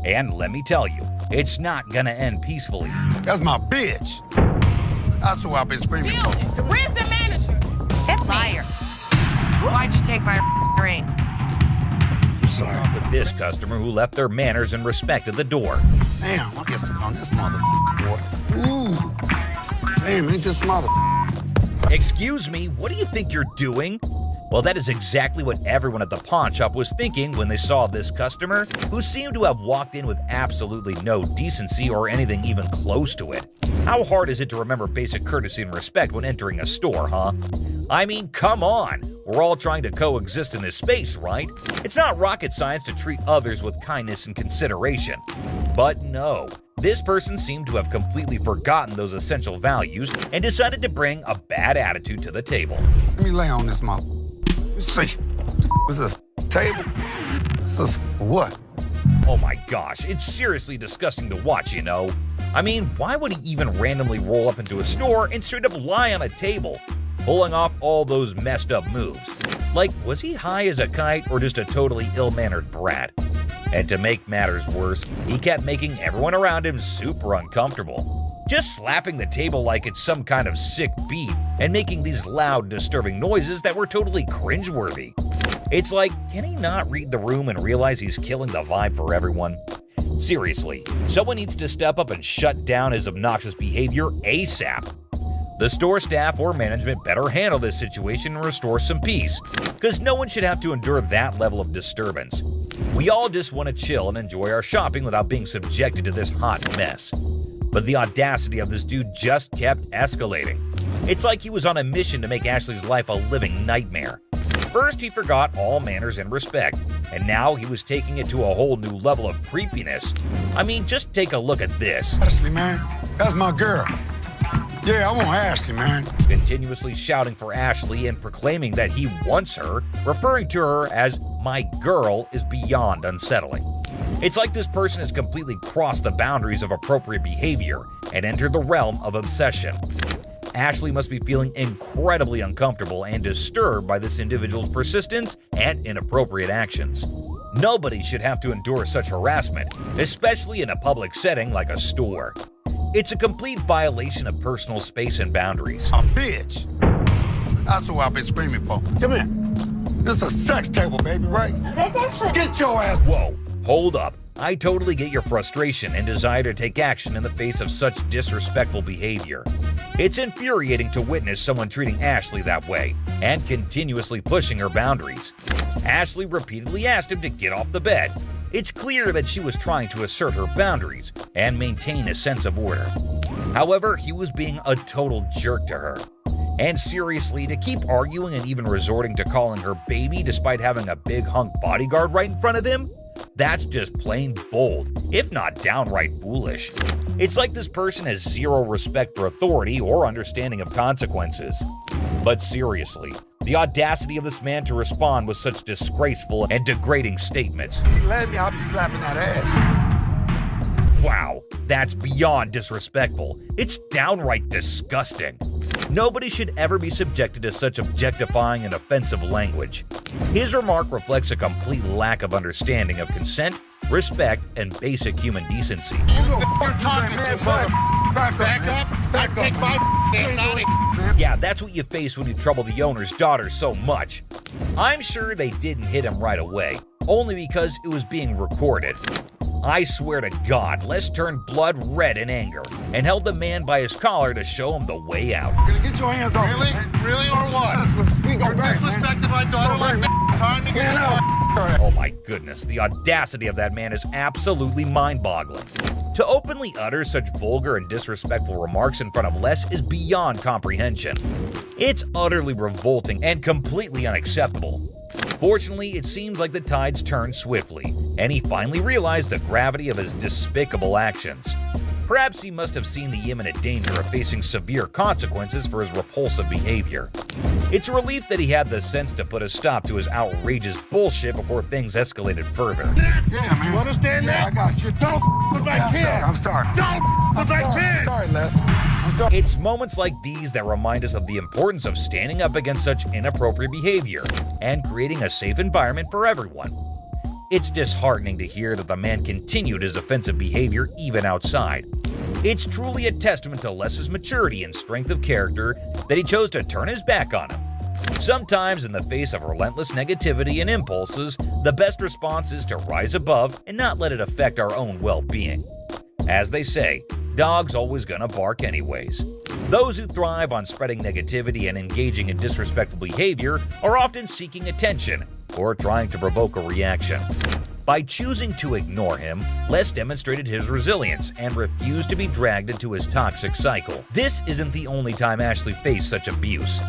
And let me tell you, it's not gonna end peacefully. That's my bitch. That's who I've been screaming for. Where's the manager? That's me. Why'd you take my ring? Sorry. With this customer who left their manners and respect at the door. Damn, I guess I'm on this mother boy. Ooh. Damn, ain't this mother. Excuse me, what do you think you're doing? Well, that is exactly what everyone at the pawn shop was thinking when they saw this customer, who seemed to have walked in with absolutely no decency or anything even close to it. How hard is it to remember basic courtesy and respect when entering a store, huh? I mean, come on! We're all trying to coexist in this space, right? It's not rocket science to treat others with kindness and consideration. But no, this person seemed to have completely forgotten those essential values and decided to bring a bad attitude to the table. Let me lay on this mother. Let's see. What's this? Table? So what? Oh my gosh, it's seriously disgusting to watch, you know? I mean, why would he even randomly roll up into a store and straight up lie on a table, pulling off all those messed up moves? Like, was he high as a kite or just a totally ill-mannered brat? And to make matters worse, he kept making everyone around him super uncomfortable. Just slapping the table like it's some kind of sick beat and making these loud, disturbing noises that were totally cringeworthy. It's like, can he not read the room and realize he's killing the vibe for everyone? Seriously, someone needs to step up and shut down his obnoxious behavior ASAP. The store staff or management better handle this situation and restore some peace, because no one should have to endure that level of disturbance. We all just want to chill and enjoy our shopping without being subjected to this hot mess. But the audacity of this dude just kept escalating. It's like he was on a mission to make Ashley's life a living nightmare. First, he forgot all manners and respect, and now he was taking it to a whole new level of creepiness. I mean, just take a look at this. Ashley, man. That's my girl. Yeah, I want Ashley, man. Continuously shouting for Ashley and proclaiming that he wants her, referring to her as my girl, is beyond unsettling. It's like this person has completely crossed the boundaries of appropriate behavior and entered the realm of obsession. Ashley must be feeling incredibly uncomfortable and disturbed by this individual's persistence and inappropriate actions. Nobody should have to endure such harassment, especially in a public setting like a store. It's a complete violation of personal space and boundaries. A bitch. That's what I've been screaming for. Come here. This is a sex table, baby, right? This actually. Get your ass. Whoa, hold up. I totally get your frustration and desire to take action in the face of such disrespectful behavior. It's infuriating to witness someone treating Ashley that way and continuously pushing her boundaries. Ashley repeatedly asked him to get off the bed. It's clear that she was trying to assert her boundaries and maintain a sense of order. However, he was being a total jerk to her. And seriously, to keep arguing and even resorting to calling her baby despite having a big hunk bodyguard right in front of him? That's just plain bold, if not downright foolish. It's like this person has zero respect for authority or understanding of consequences. But seriously, the audacity of this man to respond with such disgraceful and degrading statements. Let me, I'll be slapping that ass. Wow, that's beyond disrespectful. It's downright disgusting. Nobody should ever be subjected to such objectifying and offensive language. His remark reflects a complete lack of understanding of consent, respect, and basic human decency. Yeah, that's what you face when you trouble the owner's daughter so much. I'm sure they didn't hit him right away, only because it was being recorded. I swear to God, Les turned blood red in anger and held the man by his collar to show him the way out. Get your hands off. Really? Really or what? We go You're back, disrespecting my daughter like that? Time to get out. Oh my goodness, the audacity of that man is absolutely mind-boggling. To openly utter such vulgar and disrespectful remarks in front of Les is beyond comprehension. It's utterly revolting and completely unacceptable. Fortunately, it seems like the tides turned swiftly, and he finally realized the gravity of his despicable actions. Perhaps he must have seen the imminent danger of facing severe consequences for his repulsive behavior. It's a relief that he had the sense to put a stop to his outrageous bullshit before things escalated further. Yeah, man. You understand that? I got you. Don't with my kid. I'm sorry. Don't with my I'm kid. sorry, Les. I'm sorry. It's moments like these that remind us of the importance of standing up against such inappropriate behavior and creating a safe environment for everyone. It's disheartening to hear that the man continued his offensive behavior even outside. It's truly a testament to Les's maturity and strength of character that he chose to turn his back on him. Sometimes, in the face of relentless negativity and impulses, the best response is to rise above and not let it affect our own well-being. As they say, dogs always gonna bark anyways. Those who thrive on spreading negativity and engaging in disrespectful behavior are often seeking attention or trying to provoke a reaction. By choosing to ignore him, Les demonstrated his resilience and refused to be dragged into his toxic cycle. This isn't the only time Ashley faced such abuse.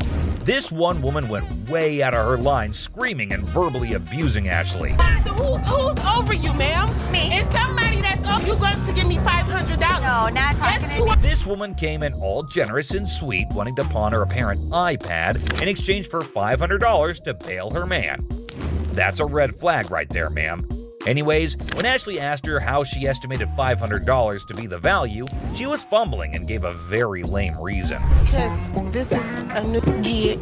This one woman went way out of her line, screaming and verbally abusing Ashley. Who's over you, ma'am? Me. It's somebody that's over you going to give me $500. No, not talking to me. This woman came in all generous and sweet, wanting to pawn her apparent iPad in exchange for $500 to bail her man. That's a red flag right there, ma'am. Anyways, when Ashley asked her how she estimated $500 to be the value, she was fumbling and gave a very lame reason. Because this is a new gig.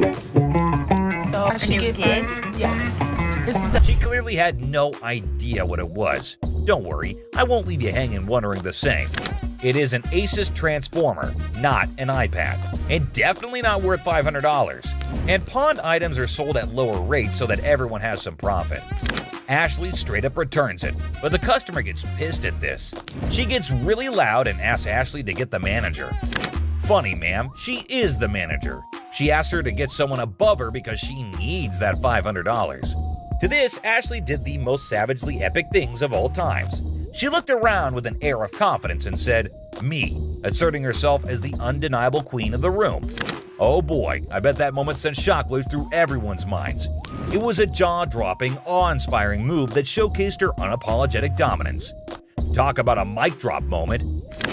So I should get gig? Yes. This is She clearly had no idea what it was. Don't worry, I won't leave you hanging wondering the same. It is an Asus transformer, not an iPad, and definitely not worth $500. And pawned items are sold at lower rates so that everyone has some profit. Ashley straight up returns it, but the customer gets pissed at this. She gets really loud and asks Ashley to get the manager. Funny, ma'am, she is the manager. She asks her to get someone above her because she needs that $500. To this, Ashley did the most savagely epic things of all times. She looked around with an air of confidence and said, "Me," asserting herself as the undeniable queen of the room. Oh boy, I bet that moment sent shockwaves through everyone's minds. It was a jaw-dropping, awe-inspiring move that showcased her unapologetic dominance. Talk about a mic drop moment.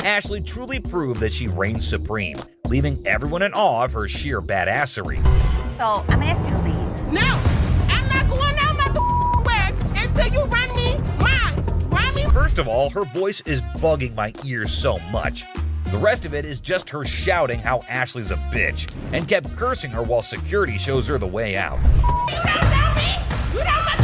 Ashley truly proved that she reigns supreme, leaving everyone in awe of her sheer badassery. So, I'm gonna ask you to leave. No! I'm not going out my way until you run me mine. Run me. First of all, her voice is bugging my ears so much. The rest of it is just her shouting how Ashley's a bitch, and kept cursing her while security shows her the way out. You don't know me. You don't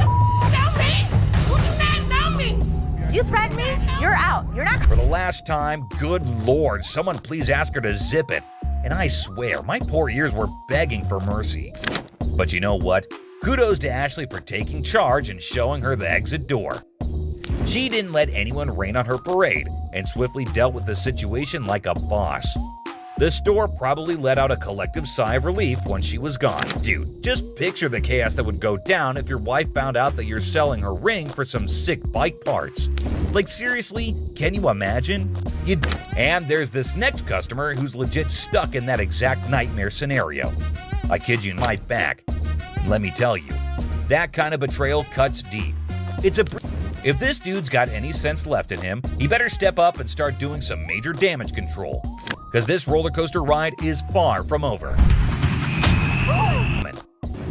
know me. You do not know me. You threaten me? You're out. You're not. For the last time, good lord, someone please ask her to zip it. and I swear my poor ears were begging for mercy. But you know what? Kudos to Ashley for taking charge and showing her the exit door. She didn't let anyone rain on her parade and swiftly dealt with the situation like a boss. The store probably let out a collective sigh of relief when she was gone. Dude, just picture the chaos that would go down if your wife found out that you're selling her ring for some sick bike parts. Like seriously, can you imagine? And there's this next customer who's legit stuck in that exact nightmare scenario. I kid you not, back. Let me tell you, that kind of betrayal cuts deep. If this dude's got any sense left in him, he better step up and start doing some major damage control. Because this roller coaster ride is far from over.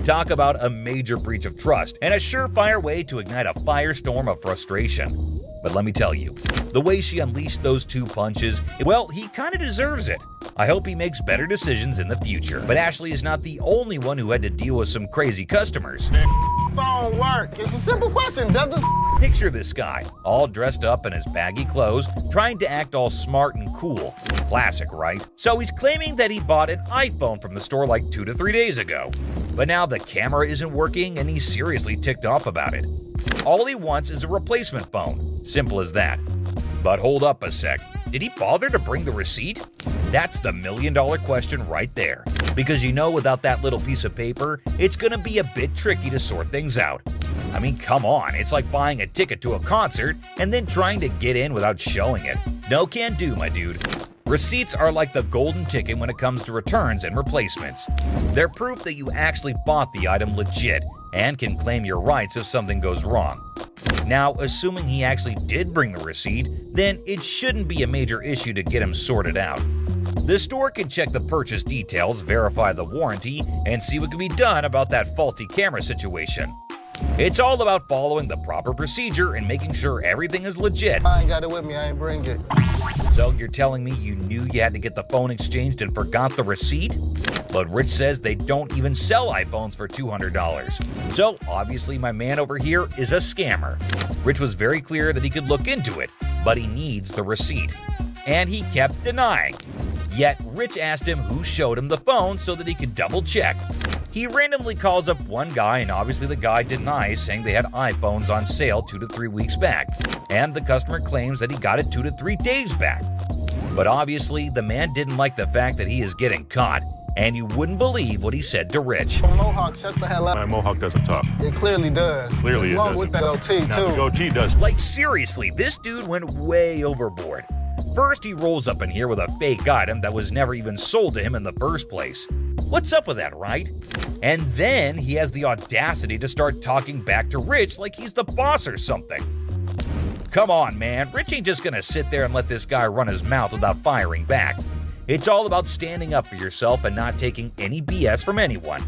Talk about a major breach of trust and a surefire way to ignite a firestorm of frustration. But let me tell you, the way she unleashed those 2 punches, well, he kinda deserves it. I hope he makes better decisions in the future. But Ashley is not the only one who had to deal with some crazy customers. Phone work. It's a simple question. Does this Picture this guy, all dressed up in his baggy clothes, trying to act all smart and cool. Classic, right? So he's claiming that he bought an iPhone from the store like 2 to 3 days ago. But now the camera isn't working and he's seriously ticked off about it. All he wants is a replacement phone. Simple as that. But hold up a sec. Did he bother to bring the receipt? That's the million-dollar question right there. Because you know without that little piece of paper, it's gonna be a bit tricky to sort things out. I mean, come on, it's like buying a ticket to a concert and then trying to get in without showing it. No can do, my dude. Receipts are like the golden ticket when it comes to returns and replacements. They're proof that you actually bought the item legit and can claim your rights if something goes wrong. Now, assuming he actually did bring the receipt, then it shouldn't be a major issue to get him sorted out. The store can check the purchase details, verify the warranty, and see what can be done about that faulty camera situation. It's all about following the proper procedure and making sure everything is legit. I ain't got it with me, I ain't bring it. So you're telling me you knew you had to get the phone exchanged and forgot the receipt? But Rich says they don't even sell iPhones for $200. So obviously my man over here is a scammer. Rich was very clear that he could look into it, but he needs the receipt. And he kept denying. Yet Rich asked him who showed him the phone so that he could double check. He randomly calls up one guy and obviously the guy denies, saying they had iPhones on sale 2 to 3 weeks back. And the customer claims that he got it 2 to 3 days back. But obviously the man didn't like the fact that he is getting caught. And you wouldn't believe what he said to Rich. Mohawk, shut the hell up. My mohawk doesn't talk. It clearly does. Clearly it doesn't. With the goatee, Now, the too. goatee does. Like seriously, this dude went way overboard. First, he rolls up in here with a fake item that was never even sold to him in the first place. What's up with that, right? And then he has the audacity to start talking back to Rich like he's the boss or something. Come on, man. Rich ain't just gonna sit there and let this guy run his mouth without firing back. It's all about standing up for yourself and not taking any BS from anyone.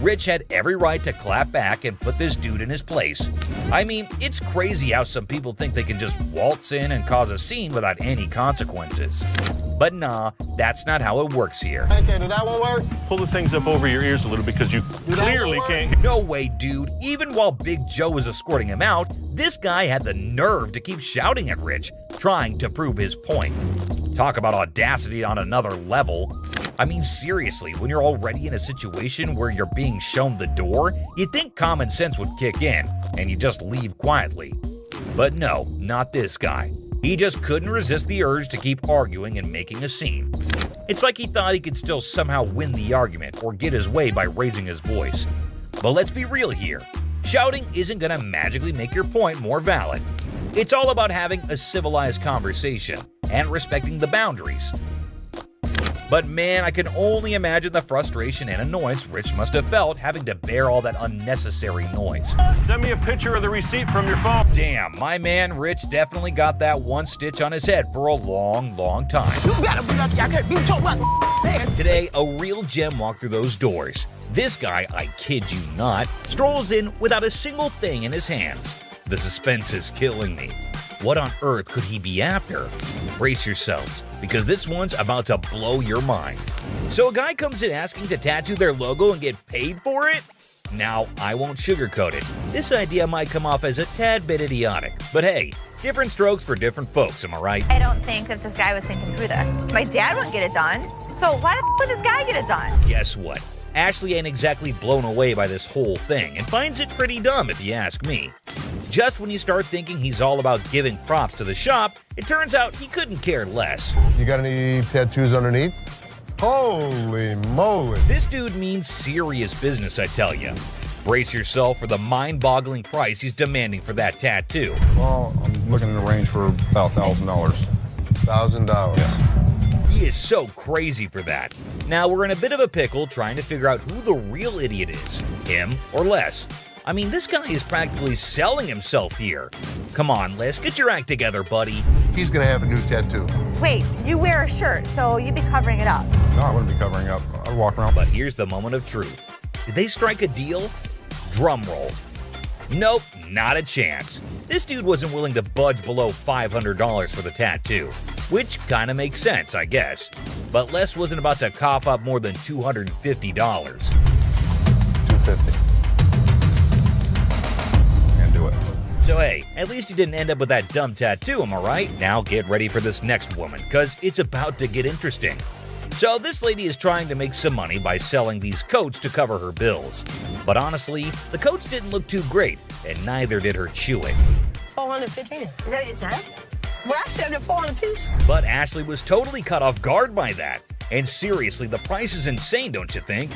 Rich had every right to clap back and put this dude in his place. I mean, it's crazy how some people think they can just waltz in and cause a scene without any consequences. But nah, that's not how it works here. Okay, did that one work? Pull the things up over your ears a little because you clearly can't. No way, dude. Even while Big Joe was escorting him out, this guy had the nerve to keep shouting at Rich, trying to prove his point. Talk about audacity on another level. I mean, seriously, when you're already in a situation where you're being shown the door, you'd think common sense would kick in, and you just leave quietly. But no, not this guy. He just couldn't resist the urge to keep arguing and making a scene. It's like he thought he could still somehow win the argument or get his way by raising his voice. But let's be real here. Shouting isn't gonna magically make your point more valid. It's all about having a civilized conversation and respecting the boundaries. But man, I can only imagine the frustration and annoyance Rich must have felt having to bear all that unnecessary noise. Send me a picture of the receipt from your phone. Damn, my man Rich definitely got that one stitch on his head for a long, long time. You gotta be lucky I can't beat your man. Today, a real gem walked through those doors. This guy, I kid you not, strolls in without a single thing in his hands. The suspense is killing me. What on earth could he be after? Brace yourselves, because this one's about to blow your mind. So a guy comes in asking to tattoo their logo and get paid for it? Now, I won't sugarcoat it. This idea might come off as a tad bit idiotic, but hey, different strokes for different folks, am I right? I don't think that this guy was thinking through this. My dad wouldn't get it done. So why the would this guy get it done? Guess what? Ashley ain't exactly blown away by this whole thing and finds it pretty dumb if you ask me. Just when you start thinking he's all about giving props to the shop, it turns out he couldn't care less. You got any tattoos underneath? Holy moly. This dude means serious business, I tell ya. Brace yourself for the mind-boggling price he's demanding for that tattoo. Well, I'm looking in the range for about $1,000. $1,000. He is so crazy for that. Now we're in a bit of a pickle trying to figure out who the real idiot is, him or Les. I mean, this guy is practically selling himself here. Come on, Les, get your act together, buddy. He's gonna have a new tattoo. Wait, you wear a shirt, so you'd be covering it up. No, I wouldn't be covering up. I'd walk around. But here's the moment of truth. Did they strike a deal? Drum roll. Nope, not a chance. This dude wasn't willing to budge below $500 for the tattoo, which kinda makes sense, I guess. But Les wasn't about to cough up more than $250. $250. Can't do it. So hey, at least you didn't end up with that dumb tattoo, am I right? Now get ready for this next woman, cause it's about to get interesting. So this lady is trying to make some money by selling these coats to cover her bills. But honestly, the coats didn't look too great, and neither did her chewing. 415. Is that what you said? Well, I said the 400 piece. But Ashley was totally caught off guard by that. And seriously, the price is insane, don't you think?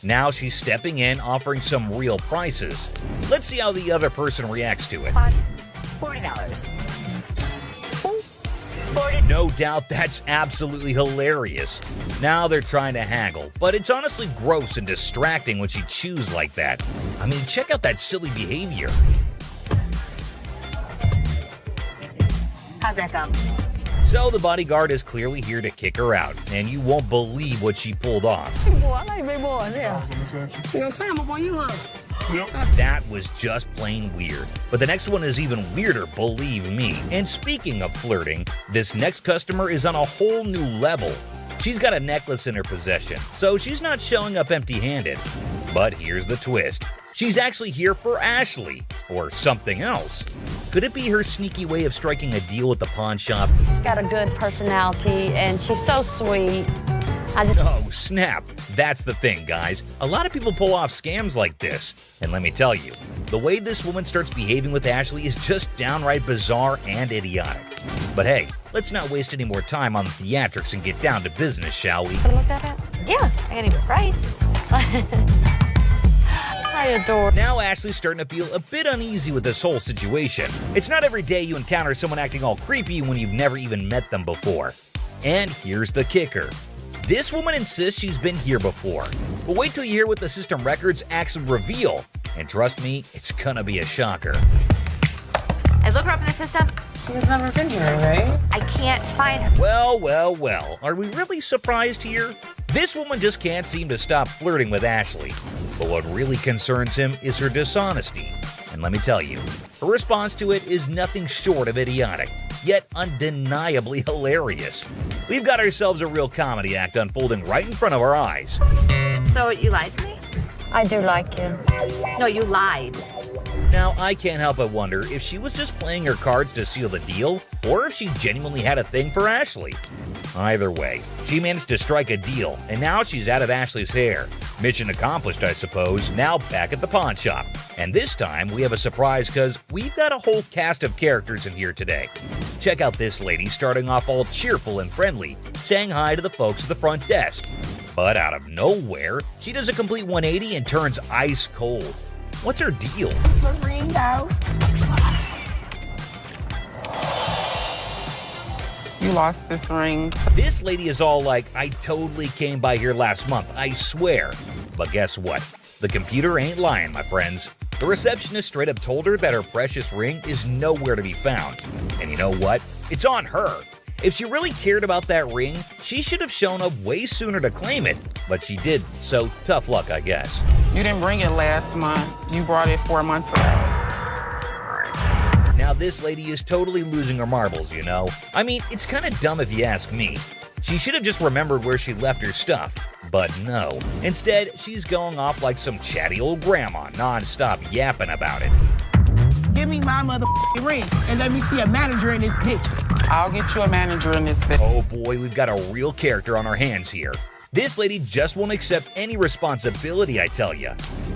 Now she's stepping in, offering some real prices. Let's see how the other person reacts to it. $40. No doubt that's absolutely hilarious. Now they're trying to haggle, but it's honestly gross and distracting when she chews like that. I mean, check out that silly behavior. How's that come? So the bodyguard is clearly here to kick her out, and you won't believe what she pulled off. Boy, I like big boys, yeah. You gonna climb up on you, huh? That was just plain weird. But the next one is even weirder, believe me. And speaking of flirting, this next customer is on a whole new level. She's got a necklace in her possession, so she's not showing up empty-handed. But here's the twist. She's actually here for Ashley, or something else. Could it be her sneaky way of striking a deal with the pawn shop? She's got a good personality, and she's so sweet. Oh, snap. That's the thing, guys. A lot of people pull off scams like this. And let me tell you, the way this woman starts behaving with Ashley is just downright bizarre and idiotic. But hey, let's not waste any more time on the theatrics and get down to business, shall we? Wanna look that up? Yeah, I got a good price. I adore. Now Ashley's starting to feel a bit uneasy with this whole situation. It's not every day you encounter someone acting all creepy when you've never even met them before. And here's the kicker. This woman insists she's been here before, but wait till you hear what the system records actually reveal, and trust me, it's gonna be a shocker. I look her up in the system. She's never been here, right? I can't find her. Well, are we really surprised here? This woman just can't seem to stop flirting with Ashley, but what really concerns him is her dishonesty. And let me tell you, her response to it is nothing short of idiotic, yet undeniably hilarious. We've got ourselves a real comedy act unfolding right in front of our eyes. So you lied to me? I do like you. No, you lied. Now, I can't help but wonder if she was just playing her cards to seal the deal, or if she genuinely had a thing for Ashley. Either way, she managed to strike a deal, and now she's out of Ashley's hair. Mission accomplished, I suppose. Now back at the pawn shop. And this time, we have a surprise because we've got a whole cast of characters in here today. Check out this lady starting off all cheerful and friendly, saying hi to the folks at the front desk. But out of nowhere, she does a complete 180 and turns ice cold. What's her deal? The ring out. You lost this ring. This lady is all like, I totally came by here last month, I swear. But guess what? The computer ain't lying, my friends. The receptionist straight up told her that her precious ring is nowhere to be found. And you know what? It's on her. If she really cared about that ring, she should have shown up way sooner to claim it. But she didn't, so tough luck, I guess. You didn't bring it last month. You brought it 4 months ago. Now this lady is totally losing her marbles, you know? I mean, it's kind of dumb if you ask me. She should have just remembered where she left her stuff. But no. Instead, she's going off like some chatty old grandma, non-stop yapping about it. You Give me my motherfucking ring and let me see a manager in this bitch. I'll get you a manager in this thing. Oh boy, we've got a real character on our hands here. This lady just won't accept any responsibility, I tell ya.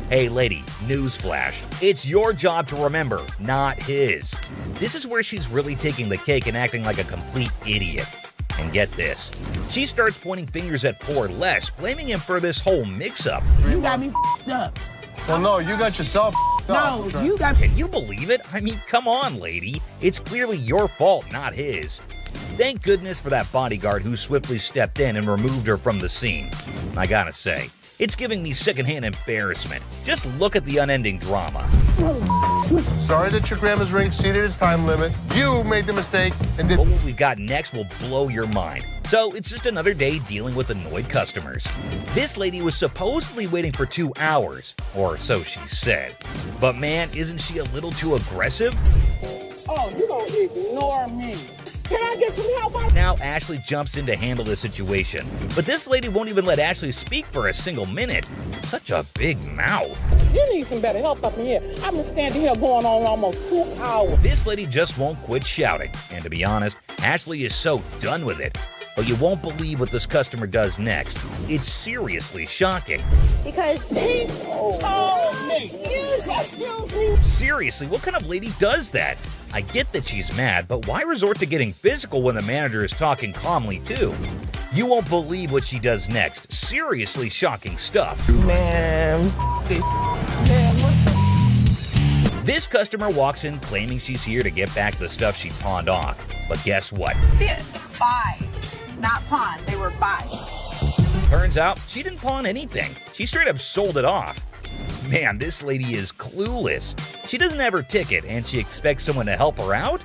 Hey lady, newsflash, it's your job to remember, not his. This is where she's really taking the cake and acting like a complete idiot. And get this, she starts pointing fingers at poor Les, blaming him for this whole mix-up. You got me up. Well, no, you got yourself up. No, you got. Can you believe it? I mean, come on, lady. It's clearly your fault, not his. Thank goodness for that bodyguard who swiftly stepped in and removed her from the scene. I gotta say, it's giving me secondhand embarrassment. Just look at the unending drama. Sorry that your grandma's ring exceeded its time limit. You made the mistake and did. But what we've got next will blow your mind. So it's just another day dealing with annoyed customers. This lady was supposedly waiting for 2 hours, or so she said. But man, isn't she a little too aggressive? Oh, you don't ignore me. Can I get some help? Now Ashley jumps in to handle the situation, but this lady won't even let Ashley speak for a single minute. Such a big mouth. You need some better help up in here. I've been standing here going on almost 2 hours. This lady just won't quit shouting, and to be honest, Ashley is so done with it. But you won't believe what this customer does next. It's seriously shocking. Because He told me. Excuse me. Seriously, what kind of lady does that? I get that she's mad, but why resort to getting physical when the manager is talking calmly too? You won't believe what she does next. Seriously shocking stuff. Man. This customer walks in claiming she's here to get back the stuff she pawned off. But guess what? Buy. Not pawn. They were buy. Turns out she didn't pawn anything. She straight up sold it off. Man, this lady is clueless. She doesn't have her ticket and she expects someone to help her out?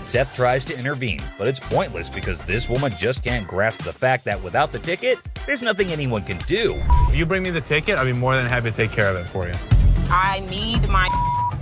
Seth tries to intervene, but it's pointless because this woman just can't grasp the fact that without the ticket, there's nothing anyone can do. If you bring me the ticket, I'd be more than happy to take care of it for you. I need my.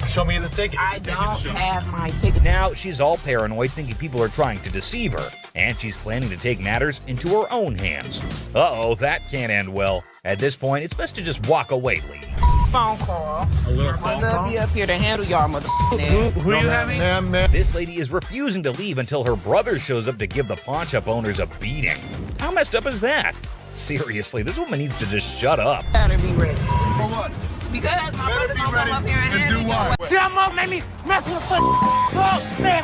Show me the ticket. I don't have my ticket. Now she's all paranoid, thinking people are trying to deceive her, and she's planning to take matters into her own hands. Uh-oh, that can't end well. At this point, it's best to just walk away, lady. Phone call. A little phone I'll call? be up here to handle y'all motherfucking Who you having? Man. This lady is refusing to leave until her brother shows up to give the pawn shop owners a beating. How messed up is that? Seriously, this woman needs to just shut up. Better be ready. For what? Because my brother's Be gonna ready come up here and to handle do y'all. what? See, I'm gonna make me mess with the man.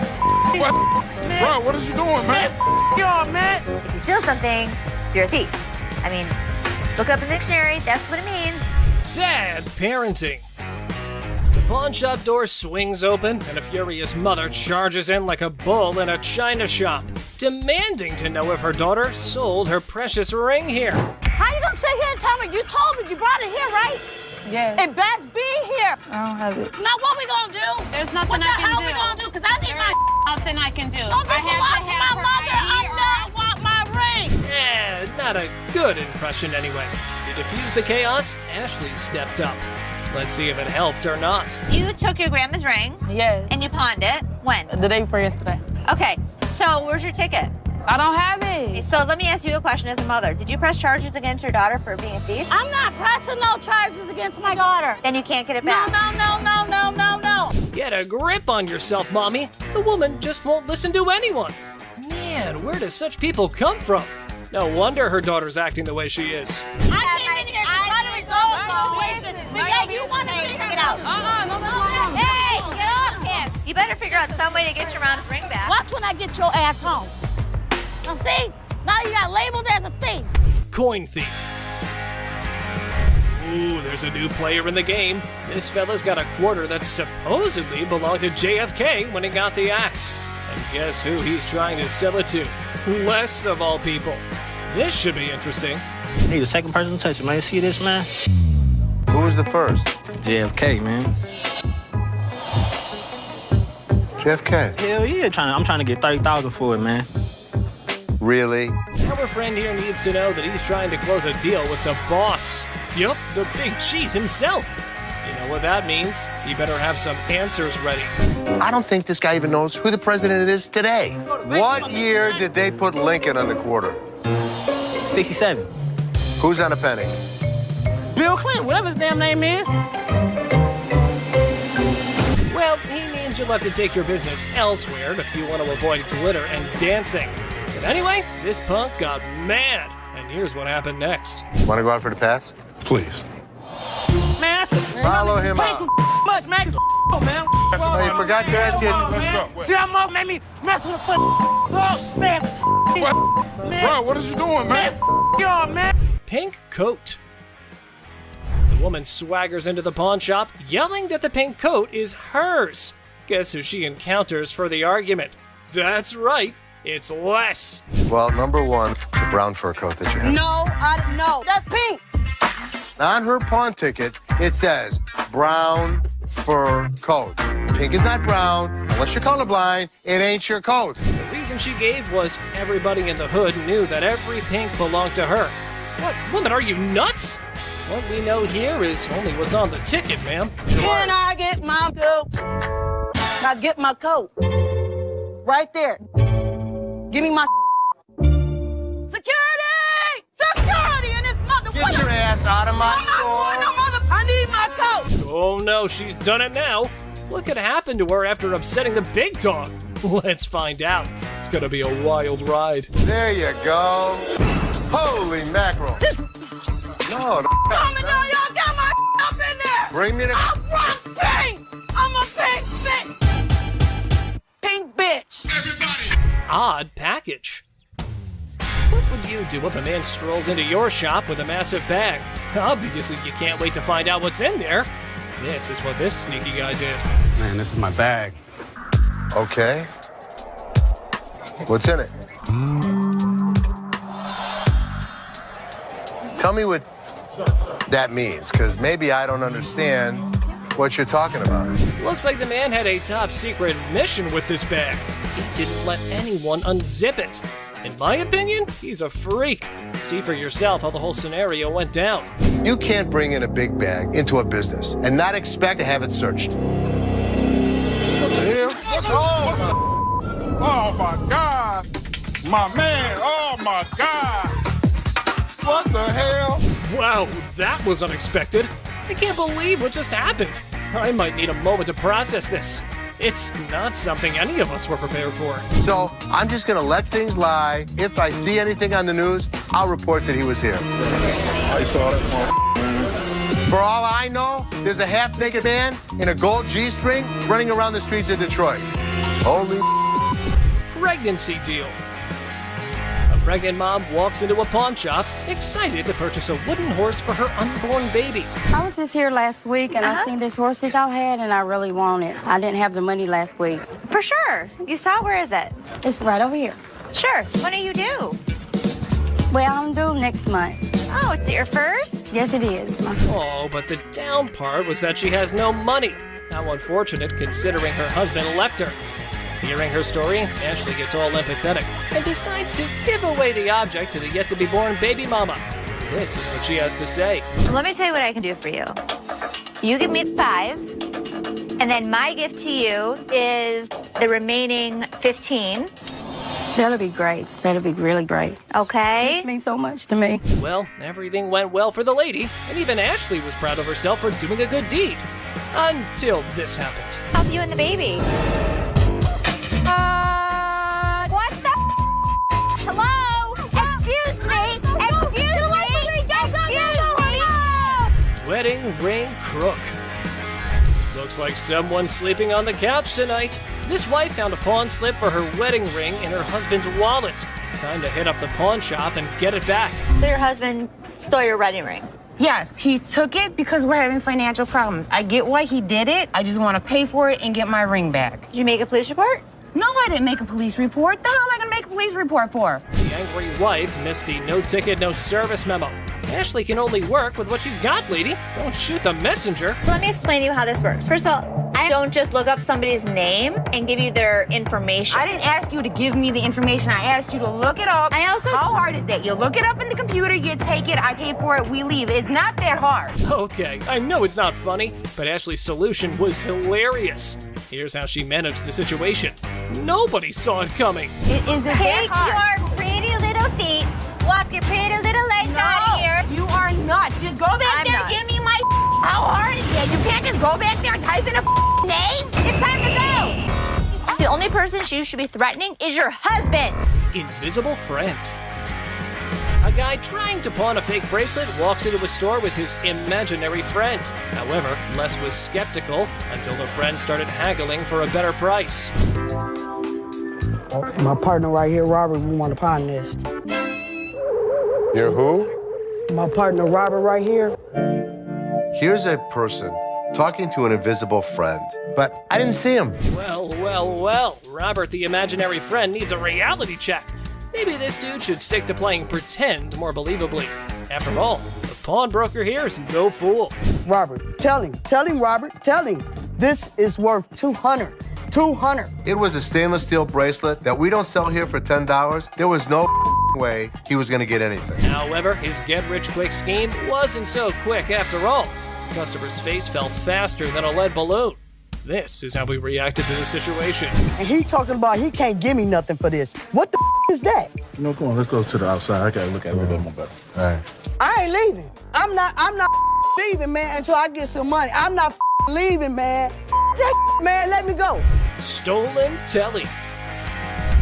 Bro, what is you doing, man? Y'all, man. if you steal something, you're a thief. I mean, look up in the dictionary, that's what it means. Bad parenting. The pawn shop door swings open, and a furious mother charges in like a bull in a china shop, demanding to know if her daughter sold her precious ring here. How you gonna sit here and tell me? You told me you brought it here, right? Yes. It best be here. I don't have it. Now what we gonna do? There's nothing What the I can hell do. we gonna do? Cause I need my. Nothing I can do. Don't this belong to my mother. I want my ring. Not a good impression anyway. To defuse the chaos, Ashley stepped up. Let's see if it helped or not. You took your grandma's ring Yes. and you pawned it. When? The day before yesterday. Okay, so where's your ticket? I don't have it. So let me ask you a question as a mother. Did you press charges against your daughter for being a thief? I'm not pressing no charges against my daughter. Then you can't get it back. No. Get a grip on yourself, Mommy. The woman just won't listen to anyone. Man, where do such people come from? No wonder her daughter's acting the way she is. I came in here to try to resolve the situation. But yeah, you want to figure it out. No. Hey, get off him. You better figure out some way to get your mom's ring back. Watch when I get your ass home. Now see, now you got labeled as a thief. Coin thief. Ooh, there's a new player in the game. This fella's got a quarter that supposedly belonged to JFK when he got the axe. And guess who he's trying to sell it to? Les, of all people. This should be interesting. Hey, the second person to touch it, man. You see this, man? Who was the first? JFK, man. JFK. Hell yeah, I'm trying to get 30,000 for it, man. Really? Our friend here needs to know that he's trying to close a deal with the boss. Yup, the big cheese himself. You know what that means? You better have some answers ready. I don't think this guy even knows who the president is today. What year did they put Lincoln on the quarter? 67. Who's on a penny? Bill Clinton, whatever his damn name is. Well, he means you'll have to take your business elsewhere if you want to avoid glitter and dancing. But anyway, this punk got mad, and here's what happened next. Want to go out for the pass? Please. Man, Follow him out. much, man. Man. Oh, you forgot to ask you. Let's go. See that mug made me mess with the oh, man. Bro, what is you doing, man? Yo, man. Pink coat. The woman swaggers into the pawn shop, yelling that the pink coat is hers. Guess who she encounters for the argument? That's right, it's Les. Well, number one, it's a brown fur coat that you have. No, no, that's pink. On her pawn ticket, it says brown fur coat. Pink is not brown. Unless you're colorblind, it ain't your coat. The reason she gave was everybody in the hood knew that every pink belonged to her. What, woman, are you nuts? What we know here is only what's on the ticket, ma'am. Can I get my coat? Now get my coat. Right there. Give me my security! Security in this mother. Get your ass out of my store. I need my coat. Oh no, she's done it now. What could happen to her after upsetting the big dog? Let's find out. It's gonna be a wild ride. There you go. Holy mackerel. No, Y'all got my up in there. bring me the... I'm pink. I'm a pink bitch. Pink bitch. Odd package. What would you do if a man strolls into your shop with a massive bag? Obviously, you can't wait to find out what's in there. This is what this sneaky guy did. Man, this is my bag. Okay. What's in it? Tell me what that means, because maybe I don't understand what you're talking about. Looks like the man had a top secret mission with this bag. He didn't let anyone unzip it. In my opinion, he's a freak. See for yourself how the whole scenario went down. You can't bring in a big bag into a business and not expect to have it searched. Oh my God. My man, oh my God. What the hell? Wow, that was unexpected. I can't believe what just happened. I might need a moment to process this. It's not something any of us were prepared for. So I'm just gonna let things lie. If I see anything on the news, I'll report that he was here. I saw that. For all I know, there's a half-naked man in a gold G-string running around the streets of Detroit. Holy Pregnancy deal. A pregnant mom walks into a pawn shop, excited to purchase a wooden horse for her unborn baby. I was just here last week and I seen this horse that y'all had and I really want it. I didn't have the money last week. For sure. You saw it? Where is it? It's right over here. Sure. When are you due? Well, I'm due next month. Oh, it's your first? Yes, it is. Oh, but the down part was that she has no money. How unfortunate considering her husband left her. Hearing her story, Ashley gets all empathetic and decides to give away the object to the yet-to-be-born baby mama. This is what she has to say. Let me tell you what I can do for you. You give me 5, and then my gift to you is the remaining 15. That'll be great. That'll be really great. Okay? It means so much to me. Well, everything went well for the lady, and even Ashley was proud of herself for doing a good deed. Until this happened. Help you and the baby. What the Hello? Excuse me? Excuse me? Wedding ring crook. Looks like someone's sleeping on the couch tonight. This wife found a pawn slip for her wedding ring in her husband's wallet. Time to hit up the pawn shop and get it back. So your husband stole your wedding ring? Yes, he took it because we're having financial problems. I get why he did it. I just want to pay for it and get my ring back. Did you make a police report? No, I didn't make a police report. The hell am I going to make a police report for? The angry wife missed the no ticket, no service memo. Ashley can only work with what she's got, lady. Don't shoot the messenger. Let me explain to you how this works. First of all, I don't just look up somebody's name and give you their information. I didn't ask you to give me the information. I asked you to look it up. I also... How hard is that? You look it up in the computer, you take it, I pay for it, we leave. It's not that hard. Okay, I know it's not funny, but Ashley's solution was hilarious. Here's how she managed the situation. Nobody saw it coming. It isn't Take that hard. your pretty little feet, walk your pretty little legs out of here. You are not. Just go back there and give me my... How hard is that? You can't just go back there and type in a name? It's time to go. person you should be threatening is your husband. Invisible friend. A guy trying to pawn a fake bracelet walks into a store with his imaginary friend. However, Les was skeptical until the friend started haggling for a better price. My partner right here, Robert, we want to pawn this. You're who? My partner, Robert, right here. Here's a person talking to an invisible friend, but I didn't see him. Well, well, well. Robert, the imaginary friend, needs a reality check. Maybe this dude should stick to playing pretend more believably. After all, the pawnbroker here is no fool. Robert, tell him, Robert, tell him. This is worth $200. It was a stainless steel bracelet that we don't sell here for $10. There was no way he was gonna get anything. However, his get-rich-quick scheme wasn't so quick after all. The customer's face fell faster than a lead balloon. This is how we reacted to the situation. And he talking about he can't give me nothing for this. What the is that? No, come on, let's go to the outside. I gotta look at it a little bit more better. All right. I ain't leaving. I'm not leaving, man, until I get some money. I'm not leaving, man. That man, let me go. Stolen telly.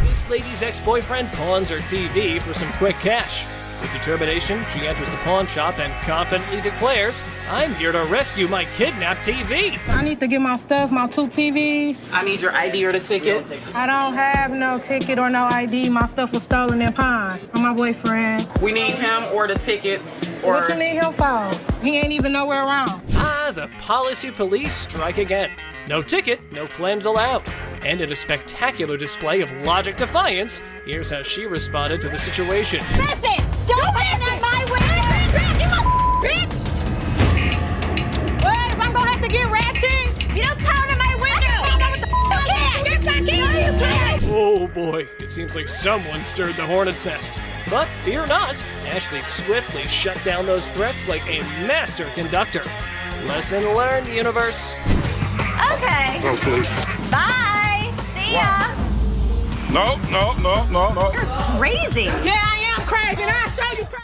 This lady's ex-boyfriend pawns her TV for some quick cash. With determination, she enters the pawn shop and confidently declares, "I'm here to rescue my kidnapped TV." I need to get my stuff, my 2 TVs. I need your ID or the tickets. I don't have no ticket or no ID. My stuff was stolen and pawned from my boyfriend. We need him or the tickets. Or... What you need him for? He ain't even nowhere around. Ah, the policy police strike again. No ticket, no claims allowed. And in a spectacular display of logic defiance, here's how she responded to the situation. Listen, don't land on my window! Bitch! Well, if I'm gonna have to get ratchet, You don't pound on my window! Yes, I can! No, you can't! Oh boy, it seems like someone stirred the hornet's nest. But fear not, Ashley swiftly shut down those threats like a master conductor. Lesson learned, universe. Okay. Oh, please. Bye. See ya. No. You're crazy. Yeah, I am crazy, and I'll show you crazy.